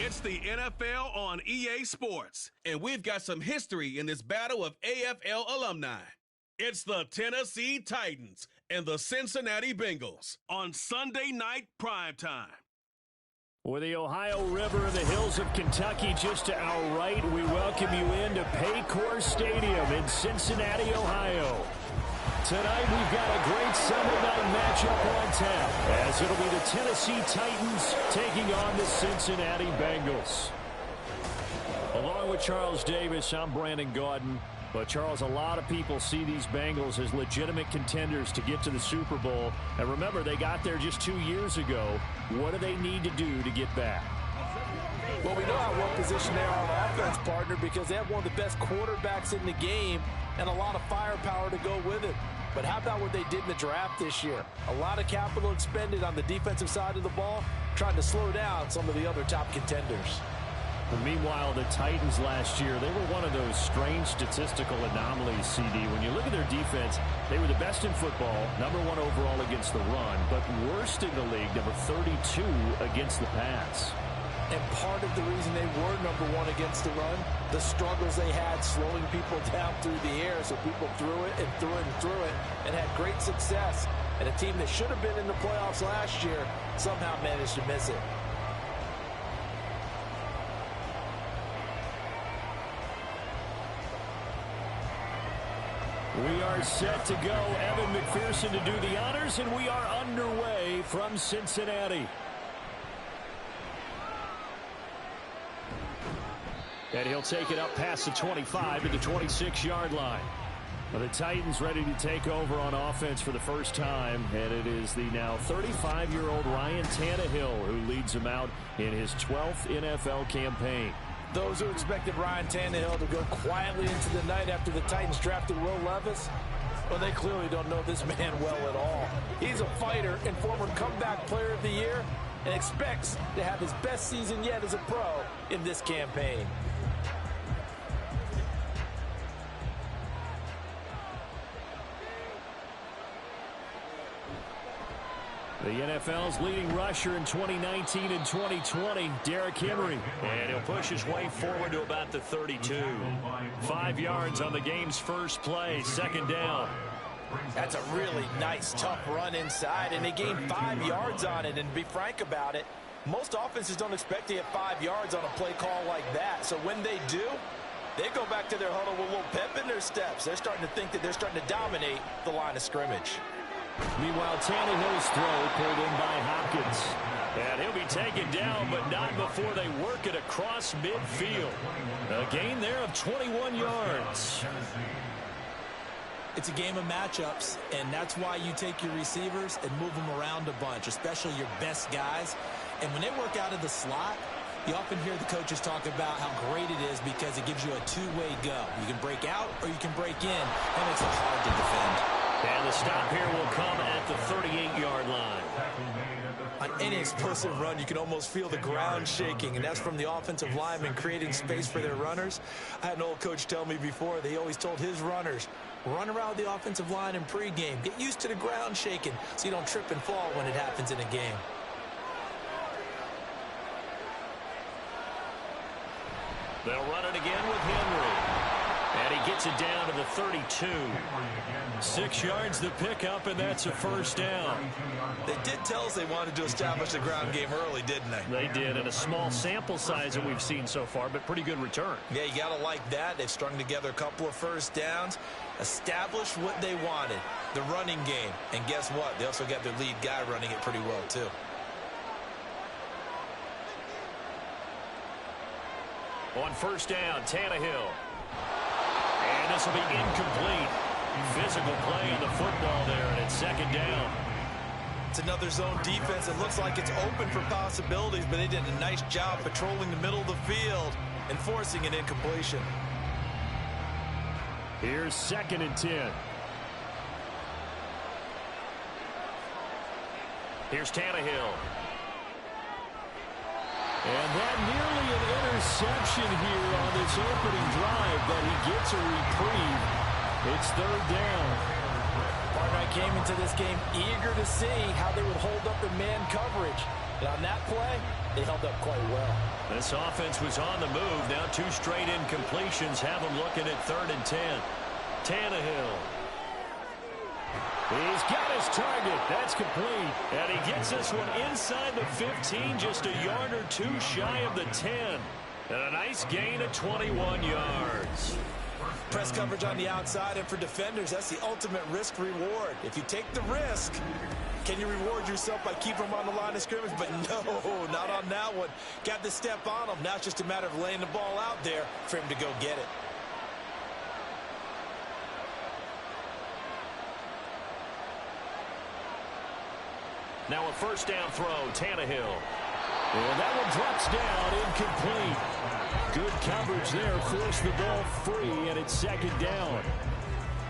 It's the NFL on EA Sports, and we've got some history in this battle of AFL alumni. It's the Tennessee Titans and the Cincinnati Bengals on Sunday night primetime. With the Ohio River and the hills of Kentucky just to our right, we welcome you into Paycor Stadium in Cincinnati, Ohio. Tonight we've got a great Sunday night matchup on tap, as it'll be the Tennessee Titans taking on the Cincinnati Bengals. Along with Charles Davis, I'm Brandon Gaudin. But, Charles, a lot of people see these Bengals as legitimate contenders to get to the Super Bowl. And remember, they got there just 2 years ago. What do they need to do to get back? Well, we know how well positioned they are on offense, partner, because they have one of the best quarterbacks in the game and a lot of firepower to go with it. But how about what they did in the draft this year? A lot of capital expended on the defensive side of the ball, trying to slow down some of the other top contenders. But meanwhile, the Titans last year, they were one of those strange statistical anomalies, CD. When you look at their defense, they were the best in football, number 1 overall against the run, but worst in the league, number 32 against the pass. And part of the reason they were number 1 against the run, the struggles they had slowing people down through the air, so people threw it and threw it and threw it and had great success. And a team that should have been in the playoffs last year somehow managed to miss it. We are set to go. Evan McPherson to do the honors, and we are underway from Cincinnati. And he'll take it up past the 25 to the 26-yard line. Well, the Titans ready to take over on offense for the first time, and it is the now 35-year-old Ryan Tannehill who leads them out in his 12th NFL campaign. Those who expected Ryan Tannehill to go quietly into the night after the Titans drafted Will Levis, well, they clearly don't know this man well at all. He's a fighter and former comeback player of the year and expects to have his best season yet as a pro in this campaign. The NFL's leading rusher in 2019 and 2020, Derrick Henry. And he'll push his way forward to about the 32. 5 yards on the game's first play, second down. That's a really nice, tough run inside, and they gained 5 yards on it. And to be frank about it, most offenses don't expect to get 5 yards on a play call like that. So when they do, they go back to their huddle with a little pep in their steps. They're starting to think that they're starting to dominate the line of scrimmage. Meanwhile, Tannehill's throw pulled in by Hopkins. And he'll be taken down, but not before they work it across midfield. A gain there of 21 yards. It's a game of matchups, and that's why you take your receivers and move them around a bunch, especially your best guys. And when they work out of the slot, you often hear the coaches talk about how great it is because it gives you a two-way go. You can break out or you can break in. That makes it hard to defend. And the stop here will come at the 38-yard line. On any explosive run, you can almost feel the ground shaking, and that's from the offensive linemen creating space for their runners. I had an old coach tell me before, they always told his runners, run around the offensive line in pregame. Get used to the ground shaking so you don't trip and fall when it happens in a game. They'll run it again with Henry. And he gets it down to the 32. 6 yards the pickup, and that's a first down. They did tell us they wanted to establish the ground game early, didn't they? They did, and a small sample size that we've seen so far, but pretty good return. Yeah, you got to like that. They've strung together a couple of first downs, established what they wanted, the running game. And guess what? They also got their lead guy running it pretty well, too. On first down, Tannehill. And this will be incomplete. Physical play on the football there, and it's second down. It's another zone defense. It looks like it's open for possibilities, but they did a nice job patrolling the middle of the field and forcing an incompletion. Here's 2nd and 10. Here's Tannehill. And that nearly an interception here on this opening drive, but he gets a reprieve. It's third down. Partner, I came into this game eager to see how they would hold up in man coverage. And on that play, they held up quite well. This offense was on the move. Now 2 straight incompletions have them looking at 3rd and 10. Tannehill. He's got his target. That's complete. And he gets this one inside the 15, just a yard or 2 shy of the 10. And a nice gain of 21 yards. Press coverage on the outside, and for defenders, that's the ultimate risk-reward. If you take the risk, can you reward yourself by keeping them on the line of scrimmage? But no, not on that one. Got the step on him. Now it's just a matter of laying the ball out there for him to go get it. Now a first down throw, Tannehill. And that one drops down, incomplete. Good coverage there, forced the ball free, and it's 2nd down.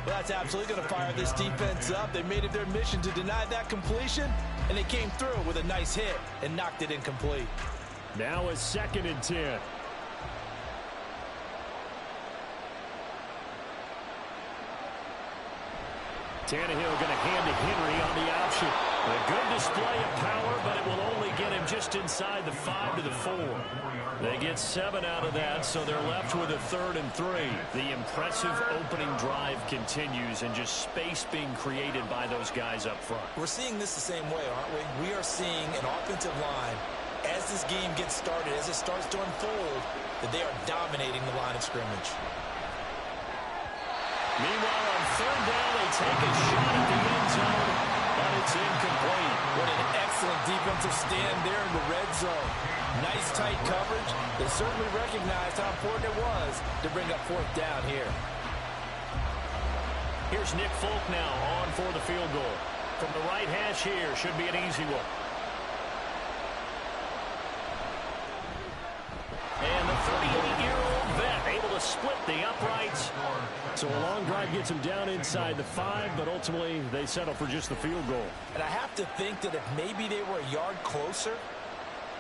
Well, that's absolutely going to fire this defense up. They made it their mission to deny that completion, and they came through with a nice hit and knocked it incomplete. Now a 2nd and 10. Tannehill going to hand to Henry on the option. A good display of power, but it will only get him just inside the 5 to the 4. They get 7 out of that, so they're left with a 3rd and 3. The impressive opening drive continues, and just space being created by those guys up front. We're seeing this the same way, aren't we? We are seeing an offensive line, as this game gets started, as it starts to unfold, that they are dominating the line of scrimmage. Meanwhile, on 3rd down, they take a shot at the end zone, but it's incomplete. What an excellent defensive stand there in the red zone. Nice tight coverage. They certainly recognized how important it was to bring up 4th down here. Here's Nick Folk now on for the field goal. From the right hash here, should be an easy one. And the 38-year-old vet able to split the uprights. So a long drive gets him down inside the 5, but ultimately they settle for just the field goal. And I have to think that if maybe they were a yard closer,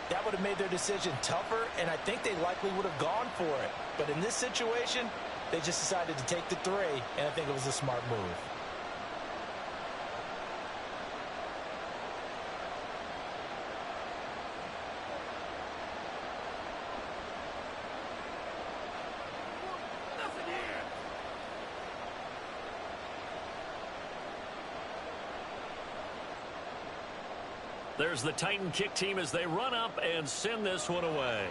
that would have made their decision tougher, and I think they likely would have gone for it. But in this situation, they just decided to take the 3, and I think it was a smart move. There's the Titan kick team as they run up and send this one away.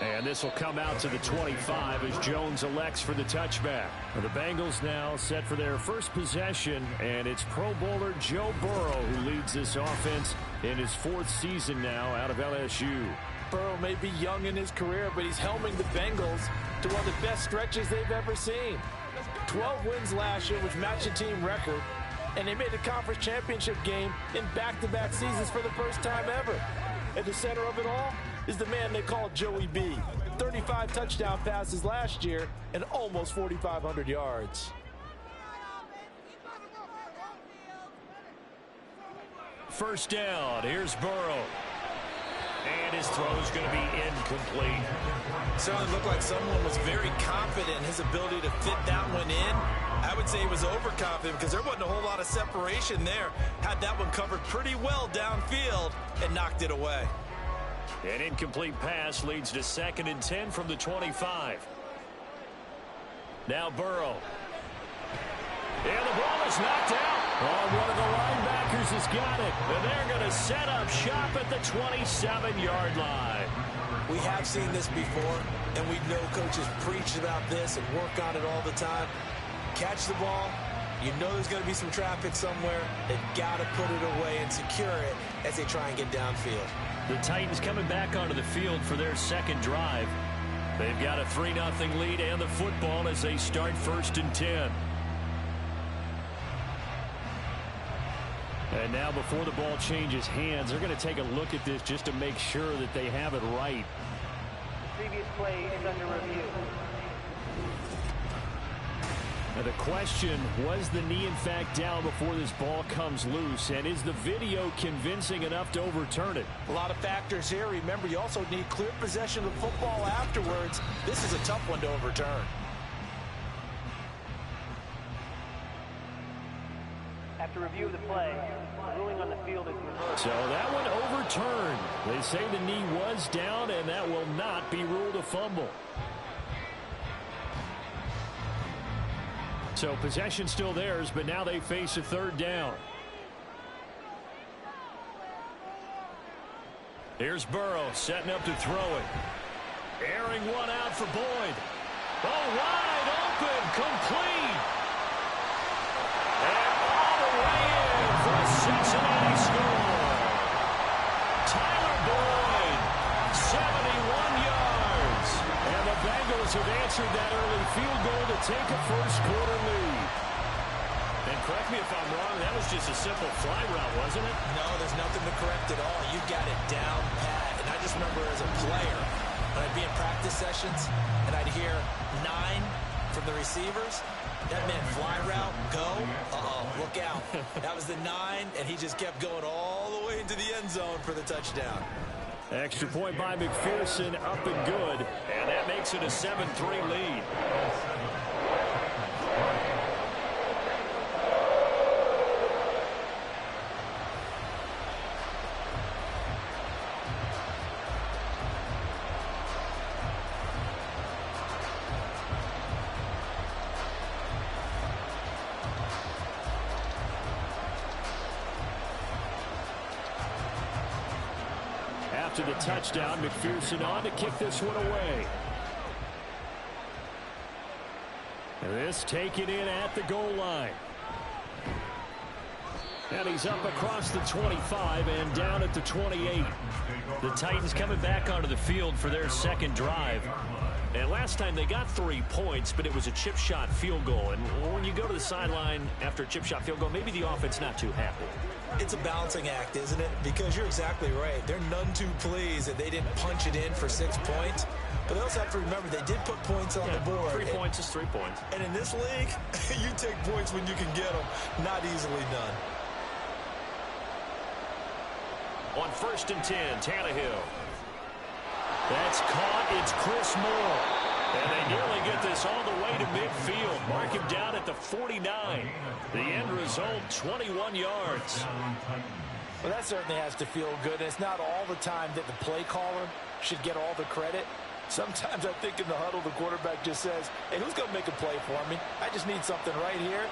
And this will come out to the 25 as Jones elects for the touchback. The Bengals now set for their first possession, and it's Pro Bowler Joe Burrow who leads this offense in his 4th season now out of LSU. Burrow may be young in his career, but he's helming the Bengals to one of the best stretches they've ever seen. 12 wins last year, which matched the team record. And they made the conference championship game in back-to-back seasons for the first time ever. At the center of it all is the man they call Joey B. 35 touchdown passes last year and almost 4,500 yards. First down, here's Burrow. And his throw is going to be incomplete. Certainly looked like someone was very confident in his ability to fit that one in. I would say he was overconfident because there wasn't a whole lot of separation there. Had that one covered pretty well downfield and knocked it away. An incomplete pass leads to 2nd and 10 from the 25. Now Burrow. And the ball is knocked out. Oh, one of the linebackers has got it. And they're going to set up shop at the 27-yard line. We have seen this before, and we know coaches preach about this and work on it all the time. Catch the ball. You know there's going to be some traffic somewhere. They've got to put it away and secure it as they try and get downfield. The Titans coming back onto the field for their 2nd drive. They've got a 3-0 lead and the football as they start 1st and 10. And now before the ball changes hands, they're going to take a look at this just to make sure that they have it right. Previous play is under review. Now the question, was the knee in fact down before this ball comes loose? And is the video convincing enough to overturn it? A lot of factors here. Remember, you also need clear possession of the football afterwards. This is a tough one to overturn. At After review of the play, the ruling on the field is reversed. So that one overturned. They say the knee was down, and that will not be ruled a fumble. So possession still theirs, but now they face a third down. Here's Burrow setting up to throw it. Airing one out for Boyd. Oh, wide open, complete. And all the way in for a Cincinnati score. Tyler Boyd, 71 yards. And the Bengals have answered that early field goal to take a first-quarter lead. And correct me if I'm wrong, that was just a simple fly route, wasn't it? No, there's nothing to correct at all. You got it down pat. And I just remember as a player, when I'd be in practice sessions, and I'd hear 9 from the receivers, that meant fly route, go, look out. That was the 9, and he just kept going all the way into the end zone for the touchdown. Extra point by McPherson, up and good. And that makes it a 7-3 lead. After the touchdown, McPherson on to kick this one away. And this taken in at the goal line. And he's up across the 25 and down at the 28. The Titans coming back onto the field for their second drive. And last time they got 3 points, but it was a chip shot field goal. And when you go to the sideline after a chip shot field goal, maybe the offense not too happy. It's a balancing act, isn't it? Because you're exactly right. They're none too pleased that they didn't punch it in for 6 points. But they also have to remember they did put points on the board. 3 points is 3 points. And in this league, you take points when you can get them. Not easily done. On 1st and 10, Tannehill. That's caught. It's Chris Moore. And they nearly get this all the way to midfield. Mark him down at the 49. The end result, 21 yards. Well, that certainly has to feel good. And it's not all the time that the play caller should get all the credit. Sometimes I think in the huddle, the quarterback just says, hey, who's going to make a play for me? I just need something right here.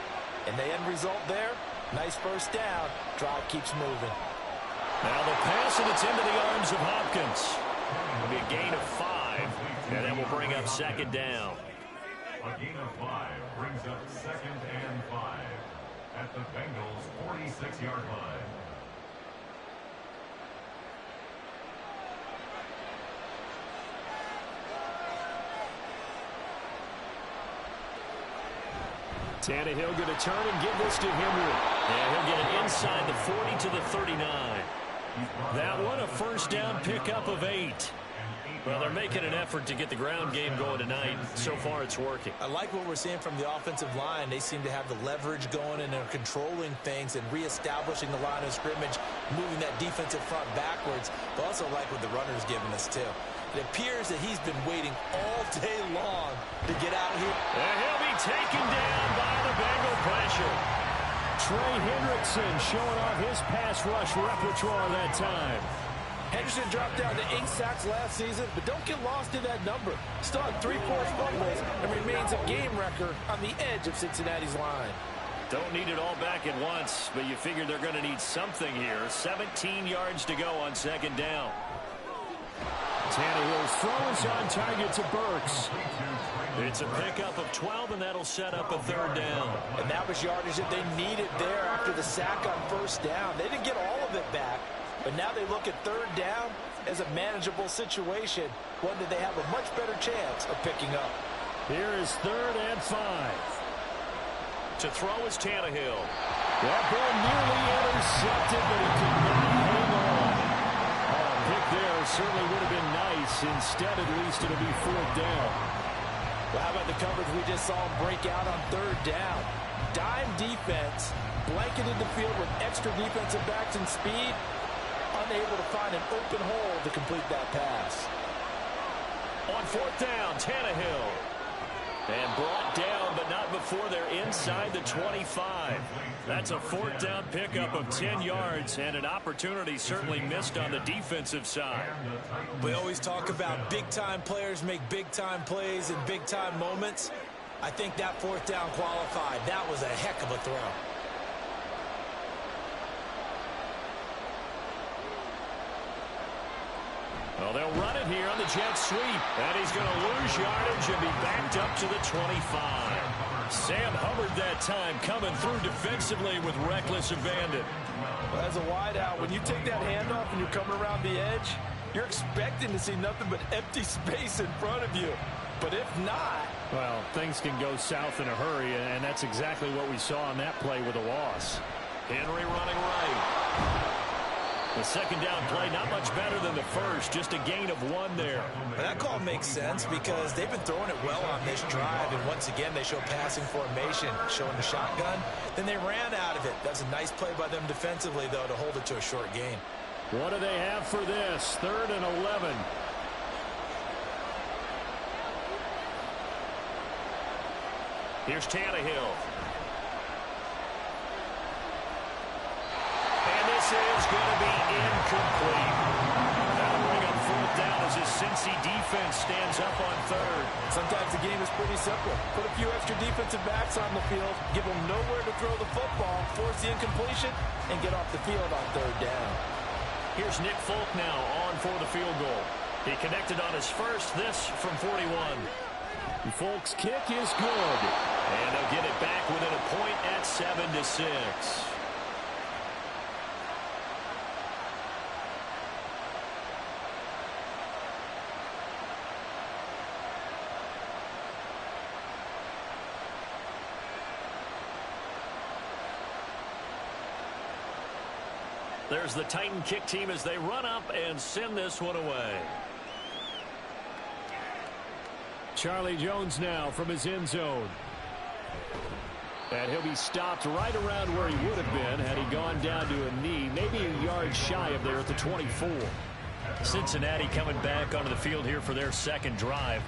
And the end result there, nice first down. Drive keeps moving. Now the pass, and it's into the arms of Hopkins. It'll be a gain of 5, and that will bring up second down. A gain of 5 brings up 2nd and 5 at the Bengals' 46-yard line. Tannehill going to turn and give this to Henry. And he'll get it inside the 40 to the 39. That one, a first down pickup of 8. Well, they're making an effort to get the ground game going tonight. So far, it's working. I like what we're seeing from the offensive line. They seem to have the leverage going, and they're controlling things and reestablishing the line of scrimmage, moving that defensive front backwards. But also like what the runner's giving us, too. It appears that he's been waiting all day long to get out here. And he'll be taken down by the Bengal pressure. Trey Hendrickson showing off his pass rush repertoire that time. Henderson dropped down to 8 sacks last season, but don't get lost in that number. Still had 3 forced fumbles and remains a game wrecker on the edge of Cincinnati's line. Don't need it all back at once, but you figure they're going to need something here. 17 yards to go on second down. Tannehill's throw is on target to Burks. It's a pickup of 12, and that'll set up a third down. And that was yardage that they needed there after the sack on first down. They didn't get all of it back, but now they look at third down as a manageable situation, one that they have a much better chance of picking up. Here is 3rd and 5. To throw is Tannehill. That ball nearly intercepted, but he could not hang on. Pick there certainly would have been nice. Instead, at least, it'll be 4th down. Well, how about the coverage we just saw him break out on third down? Dime defense, blanketed the field with extra defensive backs and speed, unable to find an open hole to complete that pass. On 4th down, Tannehill. And brought down, but not before they're inside the 25. That's a fourth down pickup of 10 yards and an opportunity certainly missed on the defensive side. We always talk about big-time players make big-time plays in big-time moments. I think that fourth down qualified. That was a heck of a throw. Well, they'll run it here on the jet sweep. And he's going to lose yardage and be backed up to the 25. Sam Hubbard that time coming through defensively with reckless abandon. Well, as a wideout, when you take that handoff and you're coming around the edge, you're expecting to see nothing but empty space in front of you. But if not... Well, things can go south in a hurry, and that's exactly what we saw on that play with a loss. Henry running right. The second down play, not much better than the first, just a gain of 1 there. Well, that call makes sense because they've been throwing it well on this drive, and once again they show passing formation, showing the shotgun. Then they ran out of it. That's a nice play by them defensively, though, to hold it to a short gain. What do they have for this? 3rd and 11. Here's Tannehill. And this is going to be incomplete. That'll bring up 4th down as his Cincy defense stands up on 3rd. Sometimes the game is pretty simple. Put a few extra defensive backs on the field, give them nowhere to throw the football, force the incompletion, and get off the field on 3rd down. Here's Nick Folk now on for the field goal. He connected on his first, this from 41. Folk's kick is good. And they'll get it back within a point at 7-6. There's the Titan kick team as they run up and send this one away. Charlie Jones now from his end zone. And he'll be stopped right around where he would have been had he gone down to a knee, maybe a yard shy of there at the 24. Cincinnati coming back onto the field here for their second drive.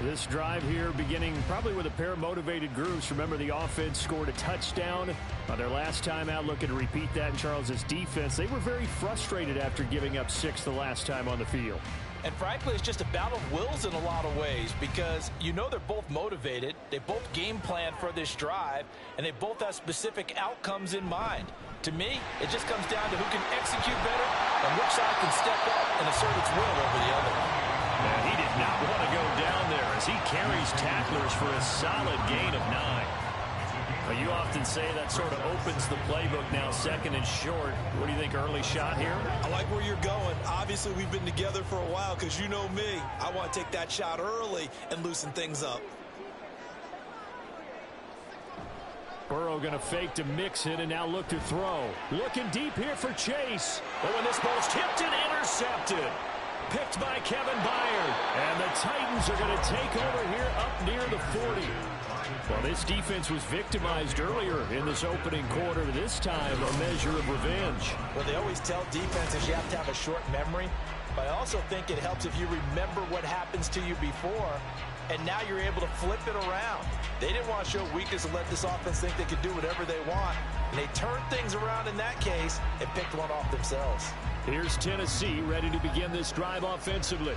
This drive here beginning probably with a pair of motivated groups. Remember, the offense scored a touchdown on their last time out. Looking to repeat that in Charles's defense. They were very frustrated after giving up 6 the last time on the field. And frankly, it's just a battle of wills in a lot of ways because you know they're both motivated, they both game plan for this drive, and they both have specific outcomes in mind. To me, it just comes down to who can execute better and which side can step up and assert its will over the other. And he did not want to go down there as he carries tacklers for a solid gain of 9. Well, you often say that sort of opens the playbook now, 2nd and short. What do you think, early shot here? I like where you're going. Obviously, we've been together for a while because you know me. I want to take that shot early and loosen things up. Burrow going to fake to mix it and now look to throw. Looking deep here for Chase. Oh, and this ball's tipped and intercepted. Picked by Kevin Byard. And the Titans are going to take over here up near the 40. Well, this defense was victimized earlier in this opening quarter. This time, a measure of revenge. Well, they always tell defenses you have to have a short memory. But I also think it helps if you remember what happens to you before, and now you're able to flip it around. They didn't want to show weakness and let this offense think they could do whatever they want. And they turned things around in that case and picked one off themselves. Here's Tennessee ready to begin this drive offensively.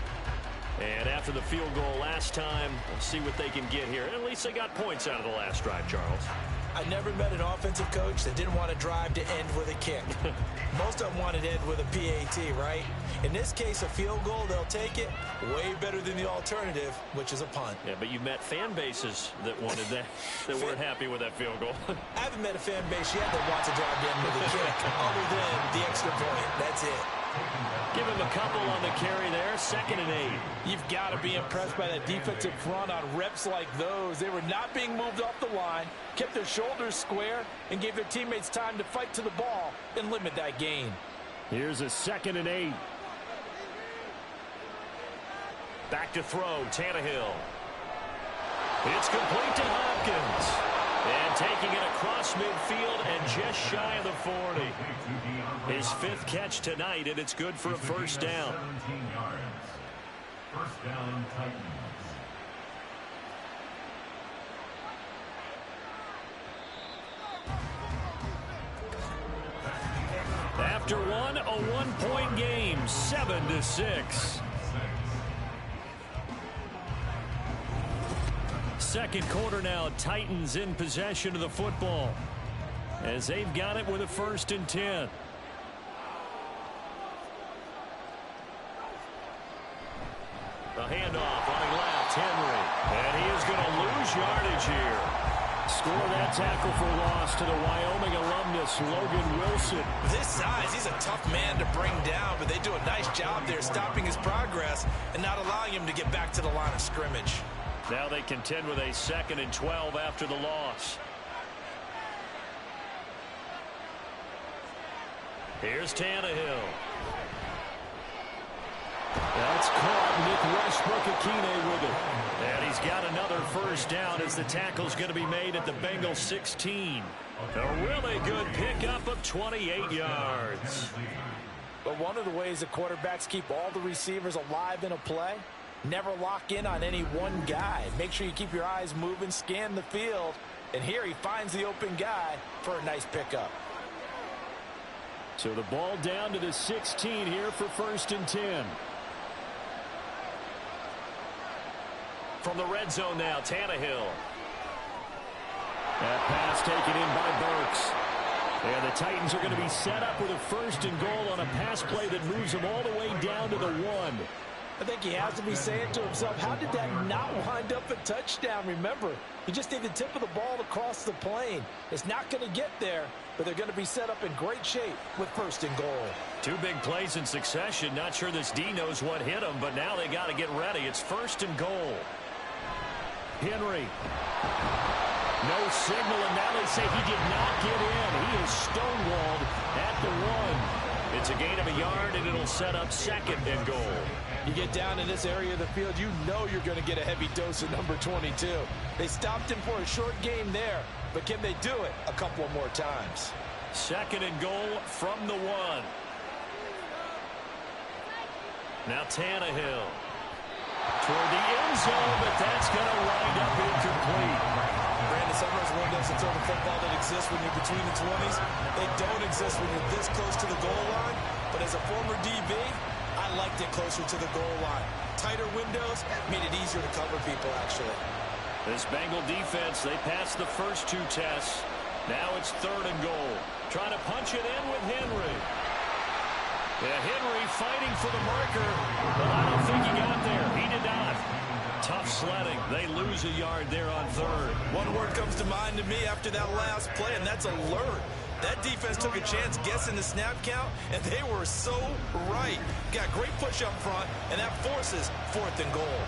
And after the field goal last time, we'll see what they can get here. At least they got points out of the last drive, Charles. I never met an offensive coach that didn't want a drive to end with a kick. Most of them wanted to end with a PAT, right? In this case, a field goal, they'll take it. Way better than the alternative, which is a punt. Yeah, but you met fan bases that wanted that, that weren't happy with that field goal. I haven't met a fan base yet that wants a drive to end with a kick, other than the extra point. That's it. Give him a couple on the carry there. 2nd and 8. You've got to be impressed by that defensive front on reps like those. They were not being moved off the line, kept their shoulders square, and gave their teammates time to fight to the ball and limit that gain. Here's a 2nd and 8. Back to throw, Tannehill. It's complete to Hopkins. And taking it across midfield and just shy of the 40. His 5th catch tonight, and it's good for a first down. 17 yards. First down, Titans. After one, a 1-point game, 7-6. Second quarter now, Titans in possession of the football as they've got it with a 1st and 10. The handoff running left, Henry. And he is going to lose yardage here. Score that tackle for loss to the Wyoming alumnus, Logan Wilson. This size, he's a tough man to bring down, but they do a nice job there stopping his progress and not allowing him to get back to the line of scrimmage. Now they contend with a 2nd and 12 after the loss. Here's Tannehill. That's caught. Nick Westbrook-Akine with it. And he's got another 1st down as the tackle's going to be made at the Bengals 16. A really good pickup of 28 yards. But one of the ways the quarterbacks keep all the receivers alive in a play, never lock in on any one guy. Make sure you keep your eyes moving, scan the field. And here he finds the open guy for a nice pickup. So the ball down to the 16 here for 1st and 10. From the red zone now, Tannehill. That pass taken in by Burks. And the Titans are going to be set up with a 1st and goal on a pass play that moves them all the way down to the 1. I think he has to be saying to himself, how did that not wind up a touchdown? Remember, you just need the tip of the ball to cross the plane. It's not going to get there, but they're going to be set up in great shape with 1st and goal. 2 big plays in succession. Not sure this D knows what hit him, but now they got to get ready. It's 1st and goal. Henry. No signal, and now they say he did not get in. He is stonewalled at the 1. It's a gain of a yard, and it'll set up 2nd and goal. You get down in this area of the field, you know you're going to get a heavy dose of number 22. They stopped him for a short game there, but can they do it a couple of more times? 2nd and goal from the 1. Now Tannehill. Toward the end zone, but that's going to wind up incomplete. Brandon, sometimes one doesn't throw the football that exists when you're between the 20s. They don't exist when you're this close to the goal line. But as a former DB, I liked it closer to the goal line. Tighter windows made it easier to cover people, actually. This Bengal defense, they passed the first 2 tests. Now it's 3rd and goal. Trying to punch it in with Henry. Yeah, Henry fighting for the marker, but I don't think he got there. He did not. Tough sledding. They lose a yard there on 3rd. One word comes to mind to me after that last play, and that's alert. That defense took a chance guessing the snap count, and they were so right. Got great push up front, and that forces 4th and goal.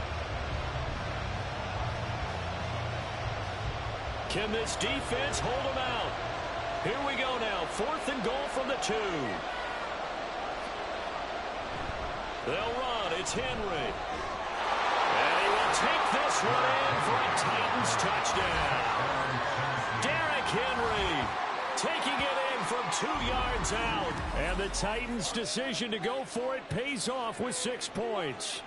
Can this defense hold them out? Here we go now. 4th and goal from the 2. They'll run. It's Henry. And he will take this one in for a Titans touchdown. Derrick Henry taking it in from 2 yards out. And the Titans' decision to go for it pays off with 6 points.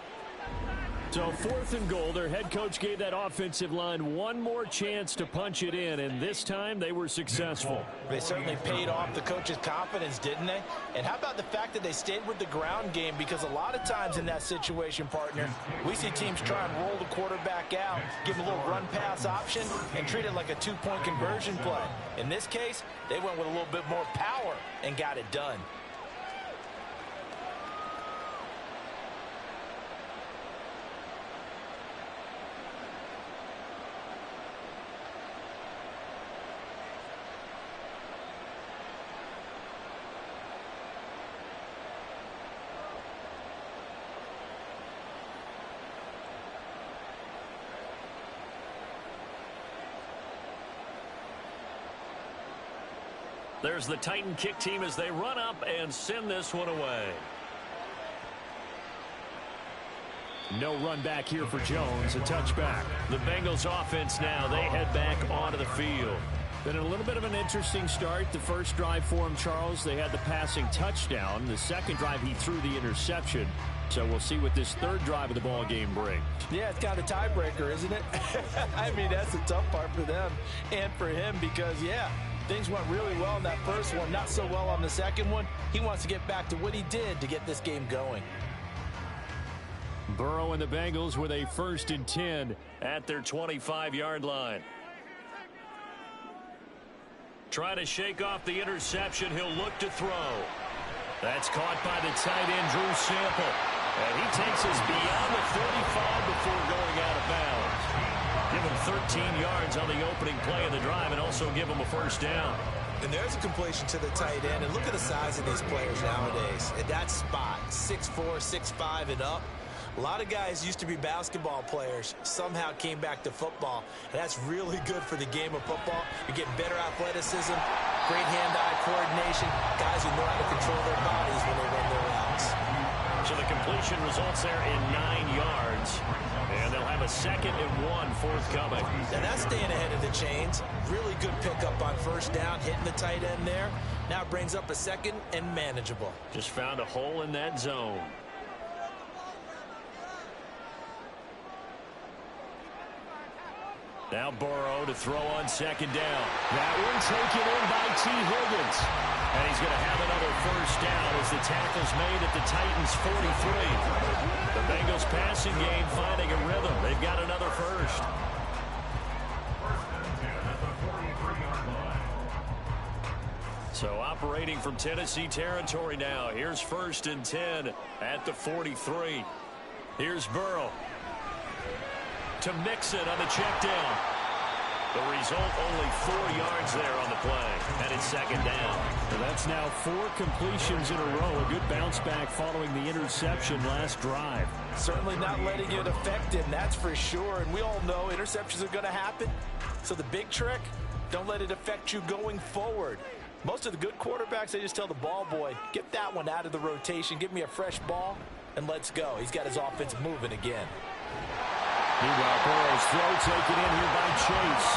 So 4th and goal, their head coach gave that offensive line one more chance to punch it in, and this time they were successful. They certainly paid off the coach's confidence, didn't they? And how about the fact that they stayed with the ground game? Because a lot of times in that situation, partner, we see teams try and roll the quarterback out, give him a little run-pass option, and treat it like a 2-point conversion play. In this case, they went with a little bit more power and got it done. There's the Titan kick team as they run up and send this one away. No run back here for Jones. A touchback. The Bengals offense now, they head back onto the field. Been a little bit of an interesting start. The first drive for him, Charles, they had the passing touchdown. The second drive, he threw the interception. So we'll see what this third drive of the ball game brings. Yeah, it's kind of a tiebreaker, isn't it? I mean, that's the tough part for them and for him because, yeah, Things went really well in that first one, not so well on the second one. He wants to get back to what he did to get this game going. Burrow and the Bengals with a 1st and 10 at their 25-yard line. Trying to shake off the interception. He'll look to throw. That's caught by the tight end, Drew Sample. And he takes us beyond the 35 before going out of bounds. Give him 13 yards on the opening play of the drive and also give him a 1st down. And there's a completion to the tight end. And look at the size of these players nowadays. At that spot, 6'4", 6'5", and up. A lot of guys used to be basketball players, somehow came back to football. And that's really good for the game of football. You're getting better athleticism, great hand-eye coordination, guys who know how to control their bodies when they run their routes. So the completion results there in 9 yards. And they'll have a 2nd and 1 forthcoming. And that's staying ahead of the chains. Really good pickup on 1st down, hitting the tight end there. Now it brings up a 2nd and manageable. Just found a hole in that zone. Now Burrow to throw on 2nd down. That one taken in by T. Higgins. And he's going to have another 1st down as the tackle's made at the Titans' 43. The Bengals passing game finding a rhythm. They've got another 1st. So operating from Tennessee territory now. Here's 1st and 10 at the 43. Here's Burrow to Mixon on the check down. The result, only 4 yards there on the play. And it's 2nd down. Well, that's now 4 completions in a row. A good bounce back following the interception last drive. Certainly not letting it affect him, that's for sure. And we all know interceptions are going to happen. So the big trick, don't let it affect you going forward. Most of the good quarterbacks, they just tell the ball boy, get that one out of the rotation, give me a fresh ball, and let's go. He's got his offense moving again. Meanwhile, Burrow's throw taken in here by Chase.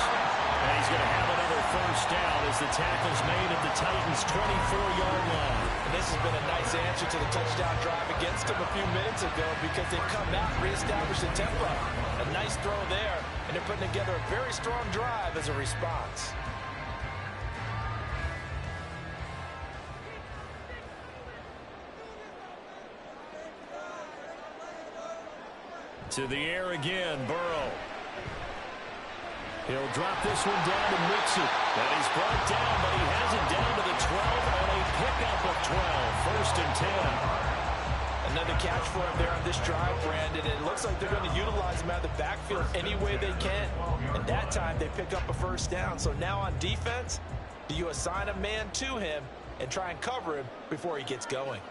And he's going to have another 1st down as the tackle's made at the Titans' 24-yard line. And this has been a nice answer to the touchdown drive against them a few minutes ago because they've come back, reestablished the tempo. A nice throw there, and they're putting together a very strong drive as a response. To the air again, Burrow. He'll drop this one down to Mixon. And he's brought down, but he has it down to the 12 on a pickup of 12. 1st and 10. Another catch for him there on this drive, Brandon. And it looks like they're going to utilize him out of the backfield any way they can. And that time they pick up a 1st down. So now on defense, do you assign a man to him and try and cover him before he gets going?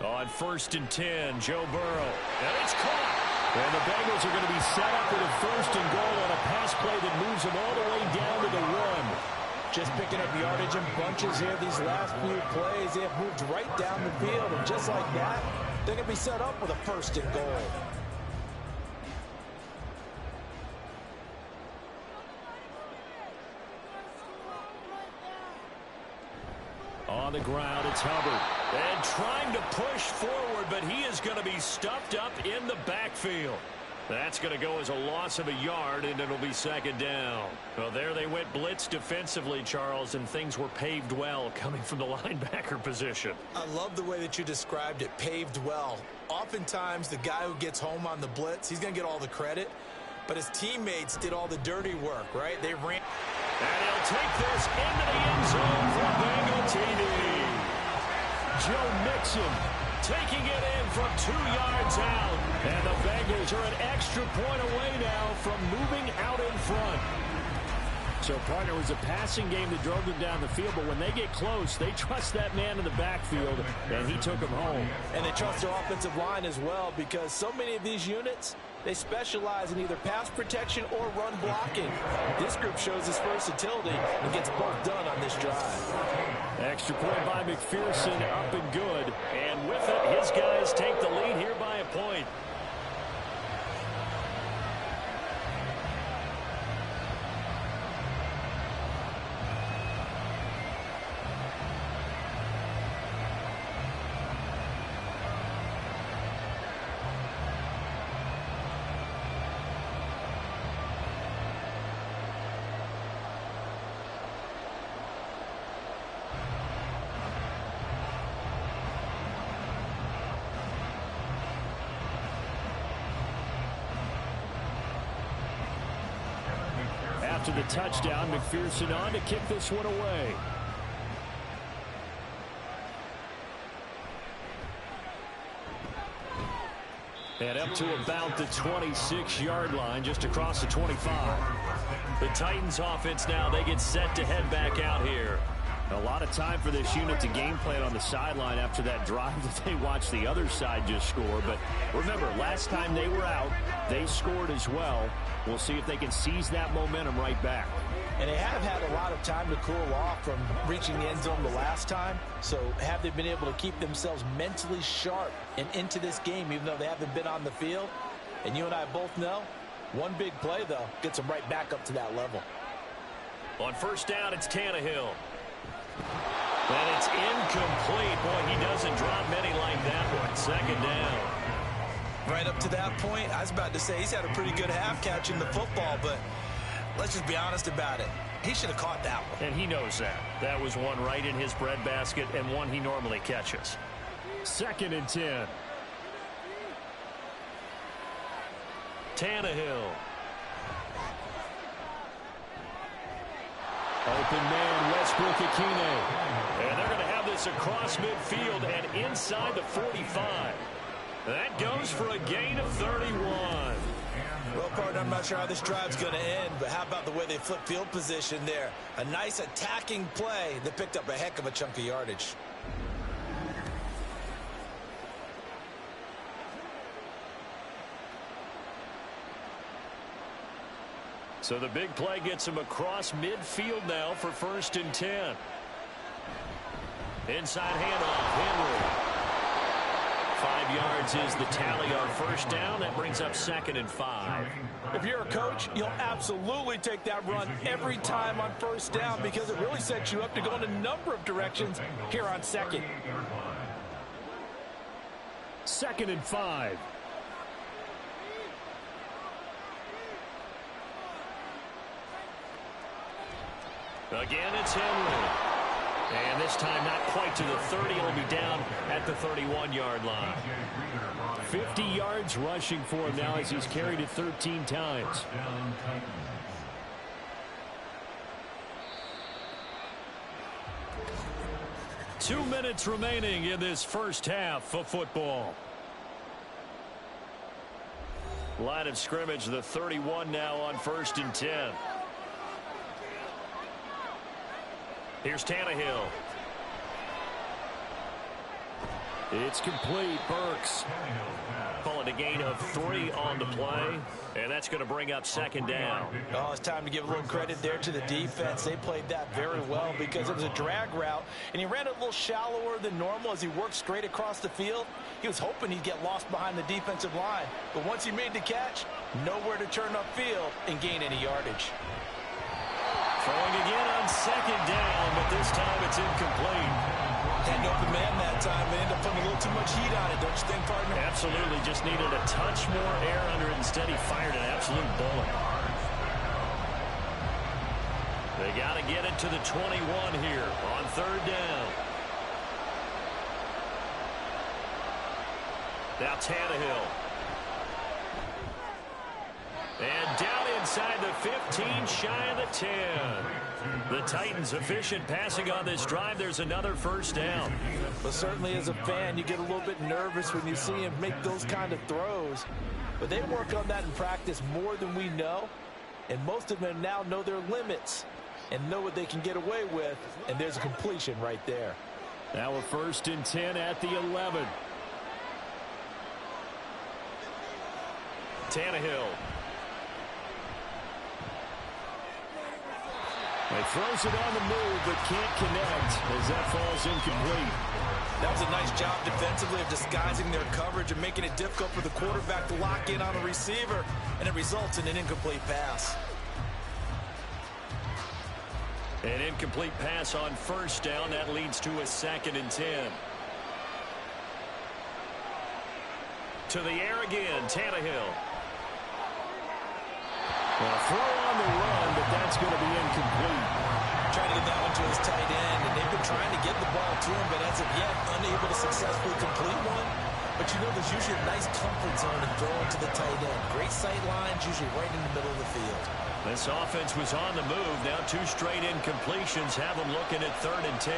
On 1st and 10, Joe Burrow. And it's caught. And the Bengals are going to be set up with a 1st and goal on a pass play that moves them all the way down to the 1. Just picking up yardage in bunches here these last few plays. They have moved right down the field. And just like that, they're going to be set up with a 1st and goal. On the ground, it's Hubbard. And trying to push forward, but he is going to be stuffed up in the backfield. That's going to go as a loss of a yard, and it'll be 2nd down. Well, there they went blitz defensively, Charles, and things were paved well coming from the linebacker position. I love the way that you described it, paved well. Oftentimes, the guy who gets home on the blitz, he's going to get all the credit. But his teammates did all the dirty work, right? They ran. And he'll take this into the end zone for Bengal TD. Joe Mixon taking it in from 2 yards out. And the Bengals are an extra point away now from moving out in front. So, partner, it was a passing game that drove them down the field, but when they get close, they trust that man in the backfield, and he took them home. And they trust their offensive line as well because so many of these units, they specialize in either pass protection or run blocking. This group shows its versatility and gets both done on this drive. Extra point by McPherson, up and good. And with it, his guys take the lead here by a point. after the touchdown. McPherson on to kick this one away. And up to about the 26-yard line, just across the 25. The Titans offense now, they get set to head back out here. A lot of time for this unit to game plan on the sideline after that drive that they watched the other side just score. But remember, last time they were out, they scored as well. We'll see if they can seize that momentum right back. And they have had a lot of time to cool off from reaching the end zone the last time. So have they been able to keep themselves mentally sharp and into this game, even though they haven't been on the field? And you and I both know, one big play, though, gets them right back up to that level. On first down, it's Tannehill. And it's incomplete. Boy, he doesn't drop many like that one. Second down. Right up to that point, I was about to say he's had a pretty good half catching the football, but let's just be honest about it. He should have caught that one. And he knows that. That was one right in his breadbasket and one he normally catches. 2nd and 10. Tannehill. Open man, Westbrook-Ikhine. And they're going to have this across midfield and inside the 45. That goes for a gain of 31. Well, partner, I'm not sure how this drive's going to end, but how about the way they flip field position there? A nice attacking play that picked up a heck of a chunk of yardage. So the big play gets him across midfield now for 1st and 10. Inside handoff, Henry. 5 yards is the tally on first down. That brings up 2nd and 5. If you're a coach, you'll absolutely take that run every time on first down because it really sets you up to go in a number of directions here on 2nd. 2nd and 5. Again, it's Henry. And this time not quite to the 30. It'll be down at the 31-yard line. 50 yards rushing for him now as he's carried it 13 times. 2 minutes remaining in this first half of football. Line of scrimmage, the 31 now on 1st and 10. Here's Tannehill. It's complete. Burks. Call it a gain of 3 on the play. And that's going to bring up 2nd down. Oh, it's time to give a little credit there to the defense. They played that very well because it was a drag route, and he ran it a little shallower than normal as he worked straight across the field. He was hoping he'd get lost behind the defensive line. But once he made the catch, nowhere to turn upfield and gain any yardage. Throwing again on 2nd down, but this time it's incomplete. Had an open man that time, but ended up putting a little too much heat on it, don't you think, partner? Absolutely, just needed a touch more air under it. Instead, he fired an absolute bullet. They got to get it to the 21 here on 3rd down. Now Tannehill. And down inside the 15, shy of the 10. The Titans efficient passing on this drive. There's another 1st down. But certainly as a fan, you get a little bit nervous when you see him make those kind of throws. But they work on that in practice more than we know. And most of them now know their limits and know what they can get away with. And there's a completion right there. Now a 1st and 10 at the 11. Tannehill. He throws it on the move, but can't connect as that falls incomplete. That was a nice job defensively of disguising their coverage and making it difficult for the quarterback to lock in on a receiver, and it results in an incomplete pass. An incomplete pass on 1st down. That leads to a 2nd and 10. To the air again, Tannehill. Well, throw on the run, but that's going to be incomplete. Trying to get that one to his tight end, and they've been trying to get the ball to him, but as of yet, unable to successfully complete one. But you know there's usually a nice comfort zone in throwing to the tight end. Great sight lines, usually right in the middle of the field. This offense was on the move. Now 2 straight incompletions have them looking at 3rd and 10.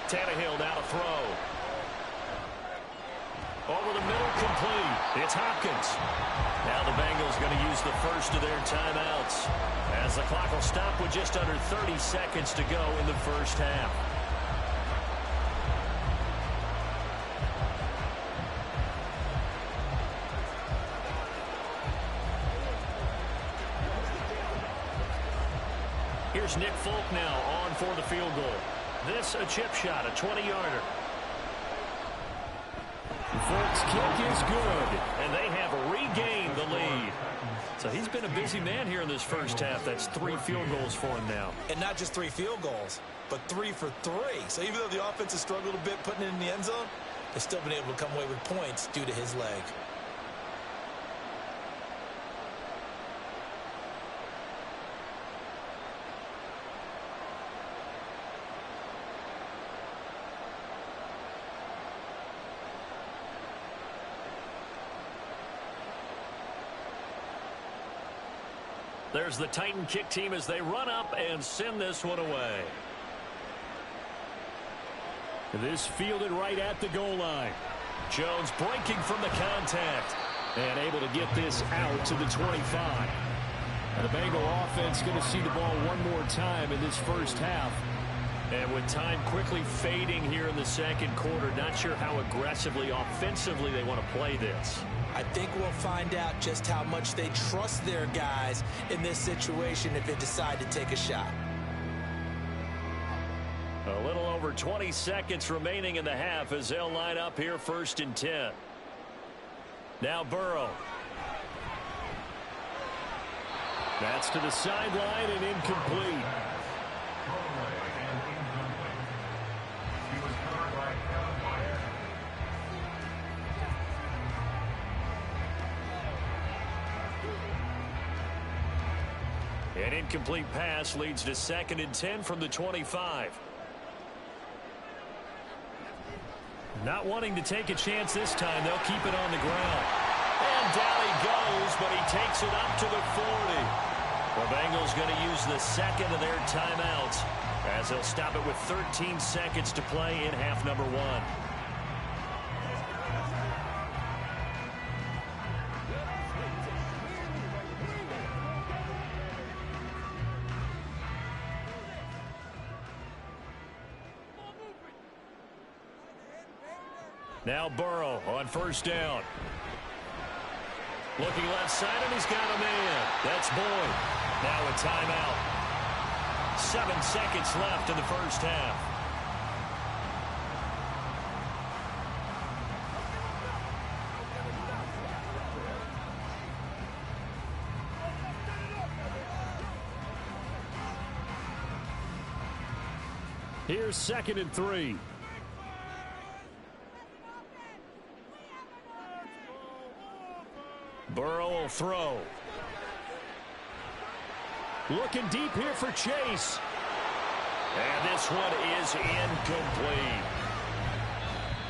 Tannehill now to throw. Over the middle, complete. It's Hopkins. Now the Bengals going to use the first of their timeouts, as the clock will stop with just under 30 seconds to go in the first half. Here's Nick Folk now on for the field goal. This a chip shot, a 20-yarder. Folk's kick is good, and they have regained the lead. So he's been a busy man here in this first half. That's 3 field goals for him now. And not just 3 field goals, but 3 for 3. So even though the offense has struggled a bit putting it in the end zone, they've still been able to come away with points due to his leg. There's the Titan kick team as they run up and send this one away. This fielded right at the goal line. Jones breaking from the contact and able to get this out to the 25. And the Bengal offense going to see the ball one more time in this first half. And with time quickly fading here in the second quarter, not sure how aggressively, offensively they want to play this. I think we'll find out just how much they trust their guys in this situation if they decide to take a shot. A little over 20 seconds remaining in the half as they'll line up here 1st and 10. Now Burrow. That's to the sideline and incomplete. An incomplete pass leads to 2nd and 10 from the 25. Not wanting to take a chance this time, they'll keep it on the ground. And down he goes, but he takes it up to the 40. The Bengals going to use the 2nd of their timeouts as they'll stop it with 13 seconds to play in half number 1. Now Burrow on 1st down. Looking left side, and he's got a man. That's Boyd. Now a timeout. 7 seconds left in the first half. Here's 2nd and 3. Burrow will throw. Looking deep here for Chase. And this one is incomplete.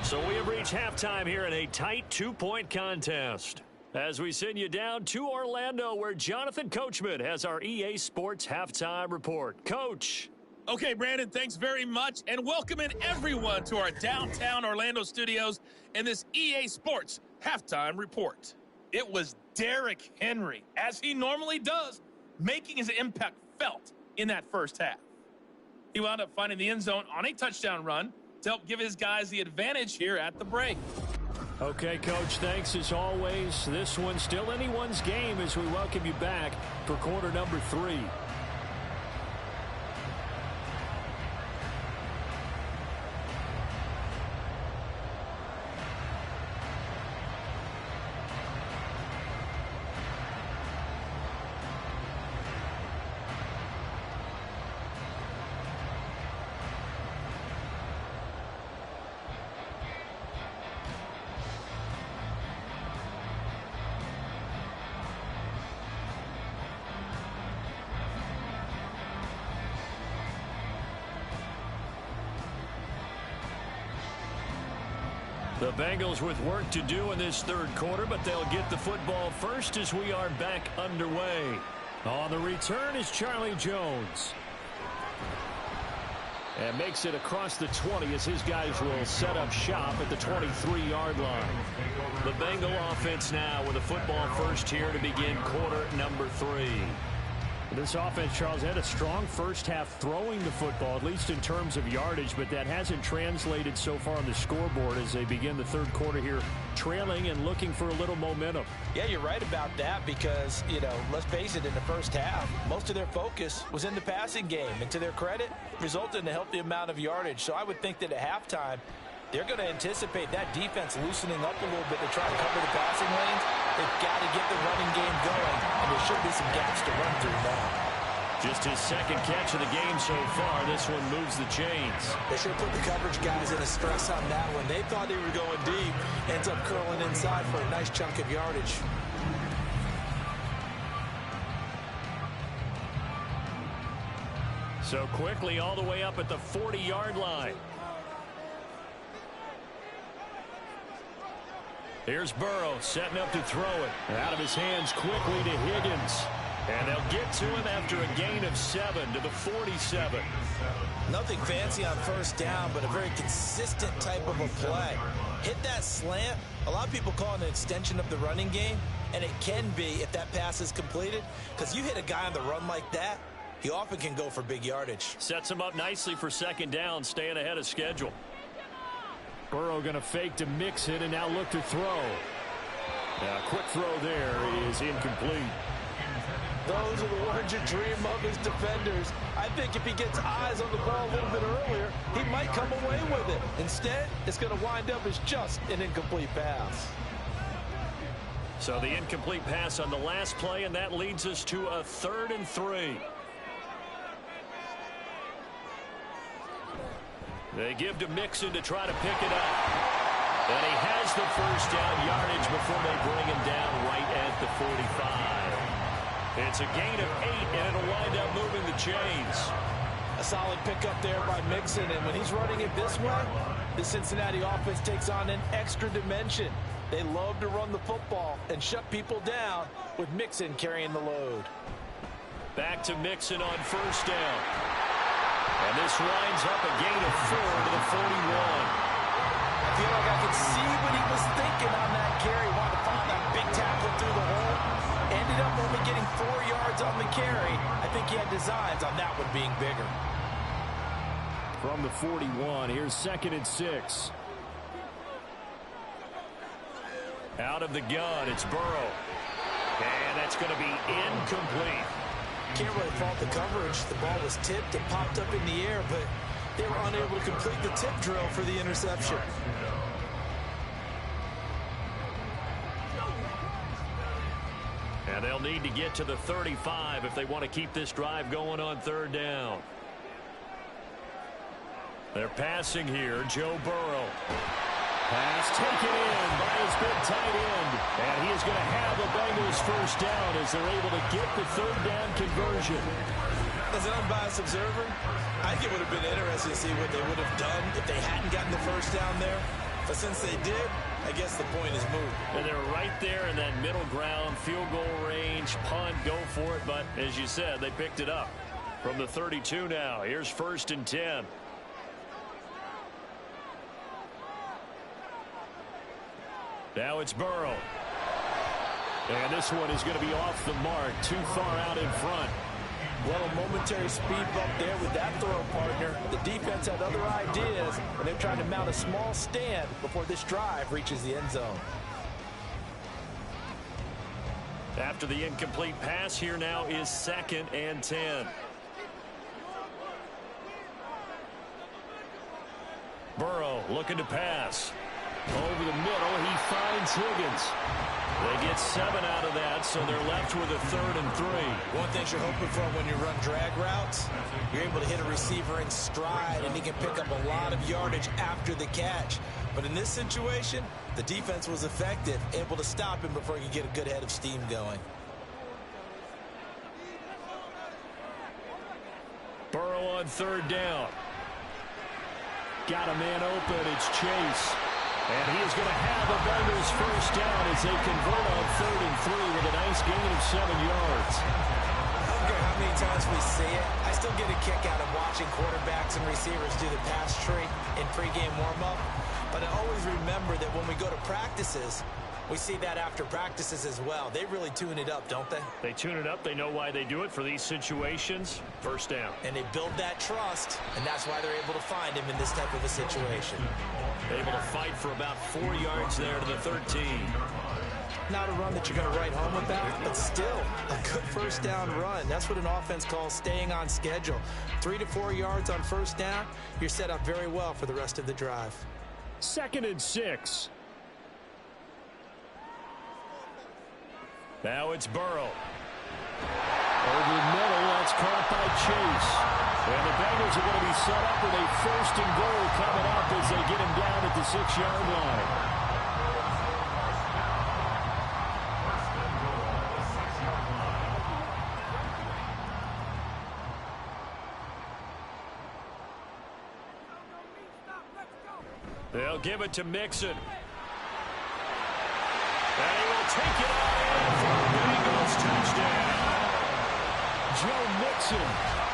So we have reached halftime here in a tight 2-point contest. As we send you down to Orlando, where Jonathan Coachman has our EA Sports Halftime Report. Coach. Okay, Brandon, thanks very much, and welcoming everyone to our downtown Orlando studios and this EA Sports Halftime Report. It was Derrick Henry, as he normally does, making his impact felt in that first half. He wound up finding the end zone on a touchdown run to help give his guys the advantage here at the break. Okay, Coach, thanks as always. This one's still anyone's game as we welcome you back for quarter number 3. The Bengals with work to do in this third quarter, but they'll get the football first as we are back underway. On the return is Charlie Jones. And makes it across the 20 as his guys will set up shop at the 23-yard line. The Bengal offense now with a football first here to begin quarter number 3. This offense, Charles, had a strong first half throwing the football, at least in terms of yardage, but that hasn't translated so far on the scoreboard as they begin the third quarter here trailing and looking for a little momentum. Yeah, you're right about that because, let's face it, in the first half, most of their focus was in the passing game. And to their credit, resulted in a healthy amount of yardage. So I would think that at halftime, they're going to anticipate that defense loosening up a little bit to try to cover the passing lanes. They've got to get the running game going, and there should be some gaps to run through now. Just his second catch of the game so far. This one moves the chains. They should put the coverage guys in a stress on that one. They thought they were going deep. Ends up curling inside for a nice chunk of yardage. So quickly all the way up at the 40-yard line. Here's Burrow setting up to throw it. Out of his hands quickly to Higgins. And they'll get to him after a gain of 7 to the 47. Nothing fancy on first down, but a very consistent type of a play. Hit that slant. A lot of people call it an extension of the running game, and it can be if that pass is completed, because you hit a guy on the run like that, he often can go for big yardage. Sets him up nicely for second down, staying ahead of schedule. Burrow going to fake to mix it and now look to throw. Quick throw there is incomplete. Those are the ones you dream of as defenders. I think if he gets eyes on the ball a little bit earlier, he might come away with it. Instead, it's going to wind up as just an incomplete pass. So the incomplete pass on the last play, and that leads us to a 3rd and 3. They give to Mixon to try to pick it up. And he has the first down yardage before they bring him down right at the 45. It's a gain of 8, and it'll wind up moving the chains. A solid pickup there by Mixon, and when he's running it this way, the Cincinnati offense takes on an extra dimension. They love to run the football and shut people down with Mixon carrying the load. Back to Mixon on first down. And this winds up a gain of 4 to the 41. I feel like I could see what he was thinking on that carry. Wanted to find that big tackle through the hole. Ended up only getting 4 yards on the carry. I think he had designs on that one being bigger. From the 41, here's 2nd and 6. Out of the gun, it's Burrow. And that's going to be incomplete. Can't really fault the coverage. The ball was tipped and popped up in the air, but they were unable to complete the tip drill for the interception. And they'll need to get to the 35 if they want to keep this drive going on 3rd down. They're passing here, Joe Burrow. Pass taken in by his big tight end. And he is going to have the Bengals first down as they're able to get the 3rd down conversion. As an unbiased observer, I think it would have been interesting to see what they would have done if they hadn't gotten the first down there. But since they did, I guess the point is moved. And they're right there in that middle ground, field goal range, punt, go for it. But as you said, they picked it up from the 32 now. Here's 1st and 10. Now it's Burrow. And this one is going to be off the mark, too far out in front. Well, a momentary speed bump there with that throw partner. The defense had other ideas, and they're trying to mount a small stand before this drive reaches the end zone. After the incomplete pass, here now is 2nd and 10. Burrow looking to pass. Over the middle, he finds Higgins. They get 7 out of that, so they're left with a 3rd and 3. One thing you're hoping for when you run drag routes, you're able to hit a receiver in stride, and he can pick up a lot of yardage after the catch. But in this situation, the defense was effective, able to stop him before he could get a good head of steam going. Burrow on 3rd down. Got a man open. It's Chase. And he is going to have the Bengals first down as they convert on 3rd and 3 with a nice gain of 7 yards. I don't care how many times we see it. I still get a kick out of watching quarterbacks and receivers do the pass tree in pregame warm-up. But I always remember that when we go to practices, we see that after practices as well. They really tune it up, don't they? They tune it up. They know why they do it for these situations. First down. And they build that trust, and that's why they're able to find him in this type of a situation. Able to fight for about 4 yards there to the 13. Not a run that you're going to write home about, but still a good first down run. That's what an offense calls staying on schedule. 3 to 4 yards on first down, you're set up very well for the rest of the drive. 2nd and 6. Now it's Burrow. Over the middle, that's caught by Chase. And the Bengals are going to be set up with a 1st and goal coming up as they get him down at the 6-yard line. They'll give it to Mixon. And he will take it out for the Bengals touchdown. Joe Mixon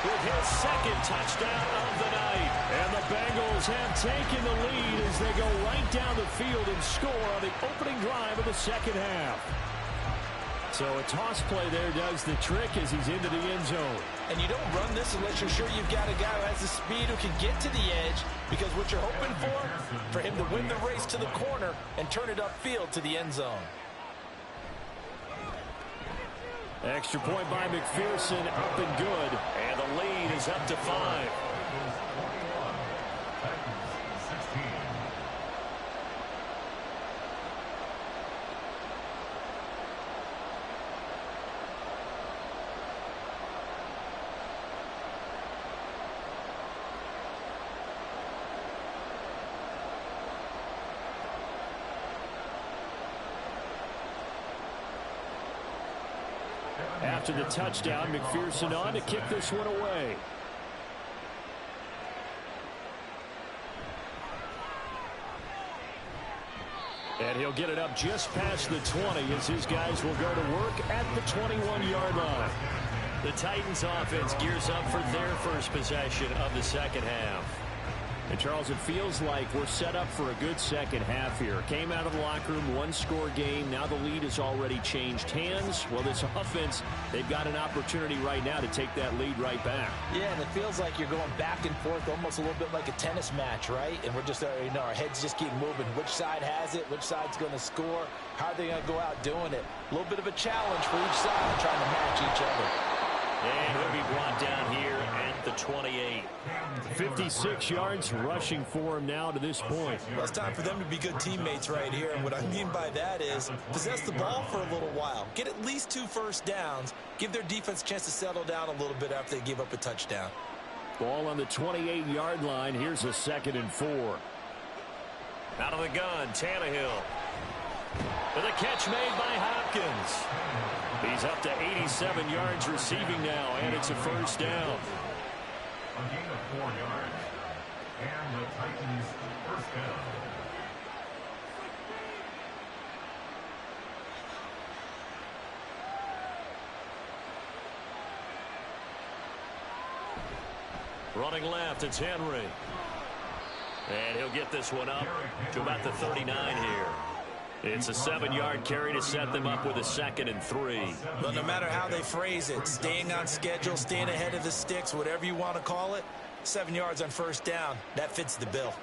with his 2nd touchdown of the night. And the Bengals have taken the lead as they go right down the field and score on the opening drive of the 2nd half. So a toss play there does the trick as he's into the end zone. And you don't run this unless you're sure you've got a guy who has the speed who can get to the edge, because what you're hoping for him to win the race to the corner and turn it upfield to the end zone. Extra point by McPherson, up and good. And the lead is up to 5. After the touchdown, McPherson on to kick this one away. And he'll get it up just past the 20 as his guys will go to work at the 21-yard line. The Titans offense gears up for their first possession of the 2nd half. And, Charles, it feels like we're set up for a good 2nd half here. Came out of the locker room, 1-score game. Now the lead has already changed hands. Well, this offense, they've got an opportunity right now to take that lead right back. Yeah, and it feels like you're going back and forth almost a little bit like a tennis match, right? And we're just, our heads just keep moving. Which side has it? Which side's going to score? How are they going to go out doing it? A little bit of a challenge for each side trying to match each other. And he'll be brought down here at the 28. 56 yards rushing for him now to this point. Well, it's time for them to be good teammates right here. And what I mean by that is possess the ball for a little while. Get at least 2 first downs. Give their defense a chance to settle down a little bit after they give up a touchdown. Ball on the 28-yard line. Here's a 2nd and 4. Out of the gun, Tannehill. With a catch made by Hopkins. He's up to 87 yards receiving now, and it's a first down. A gain of 4 yards. And the Titans first down. Running left, it's Henry. And he'll get this one up to about the 39 here. It's a 7-yard carry to set them up with a 2nd and 3. But no matter how they phrase it, staying on schedule, staying ahead of the sticks, whatever you want to call it, 7 yards on first down, that fits the bill.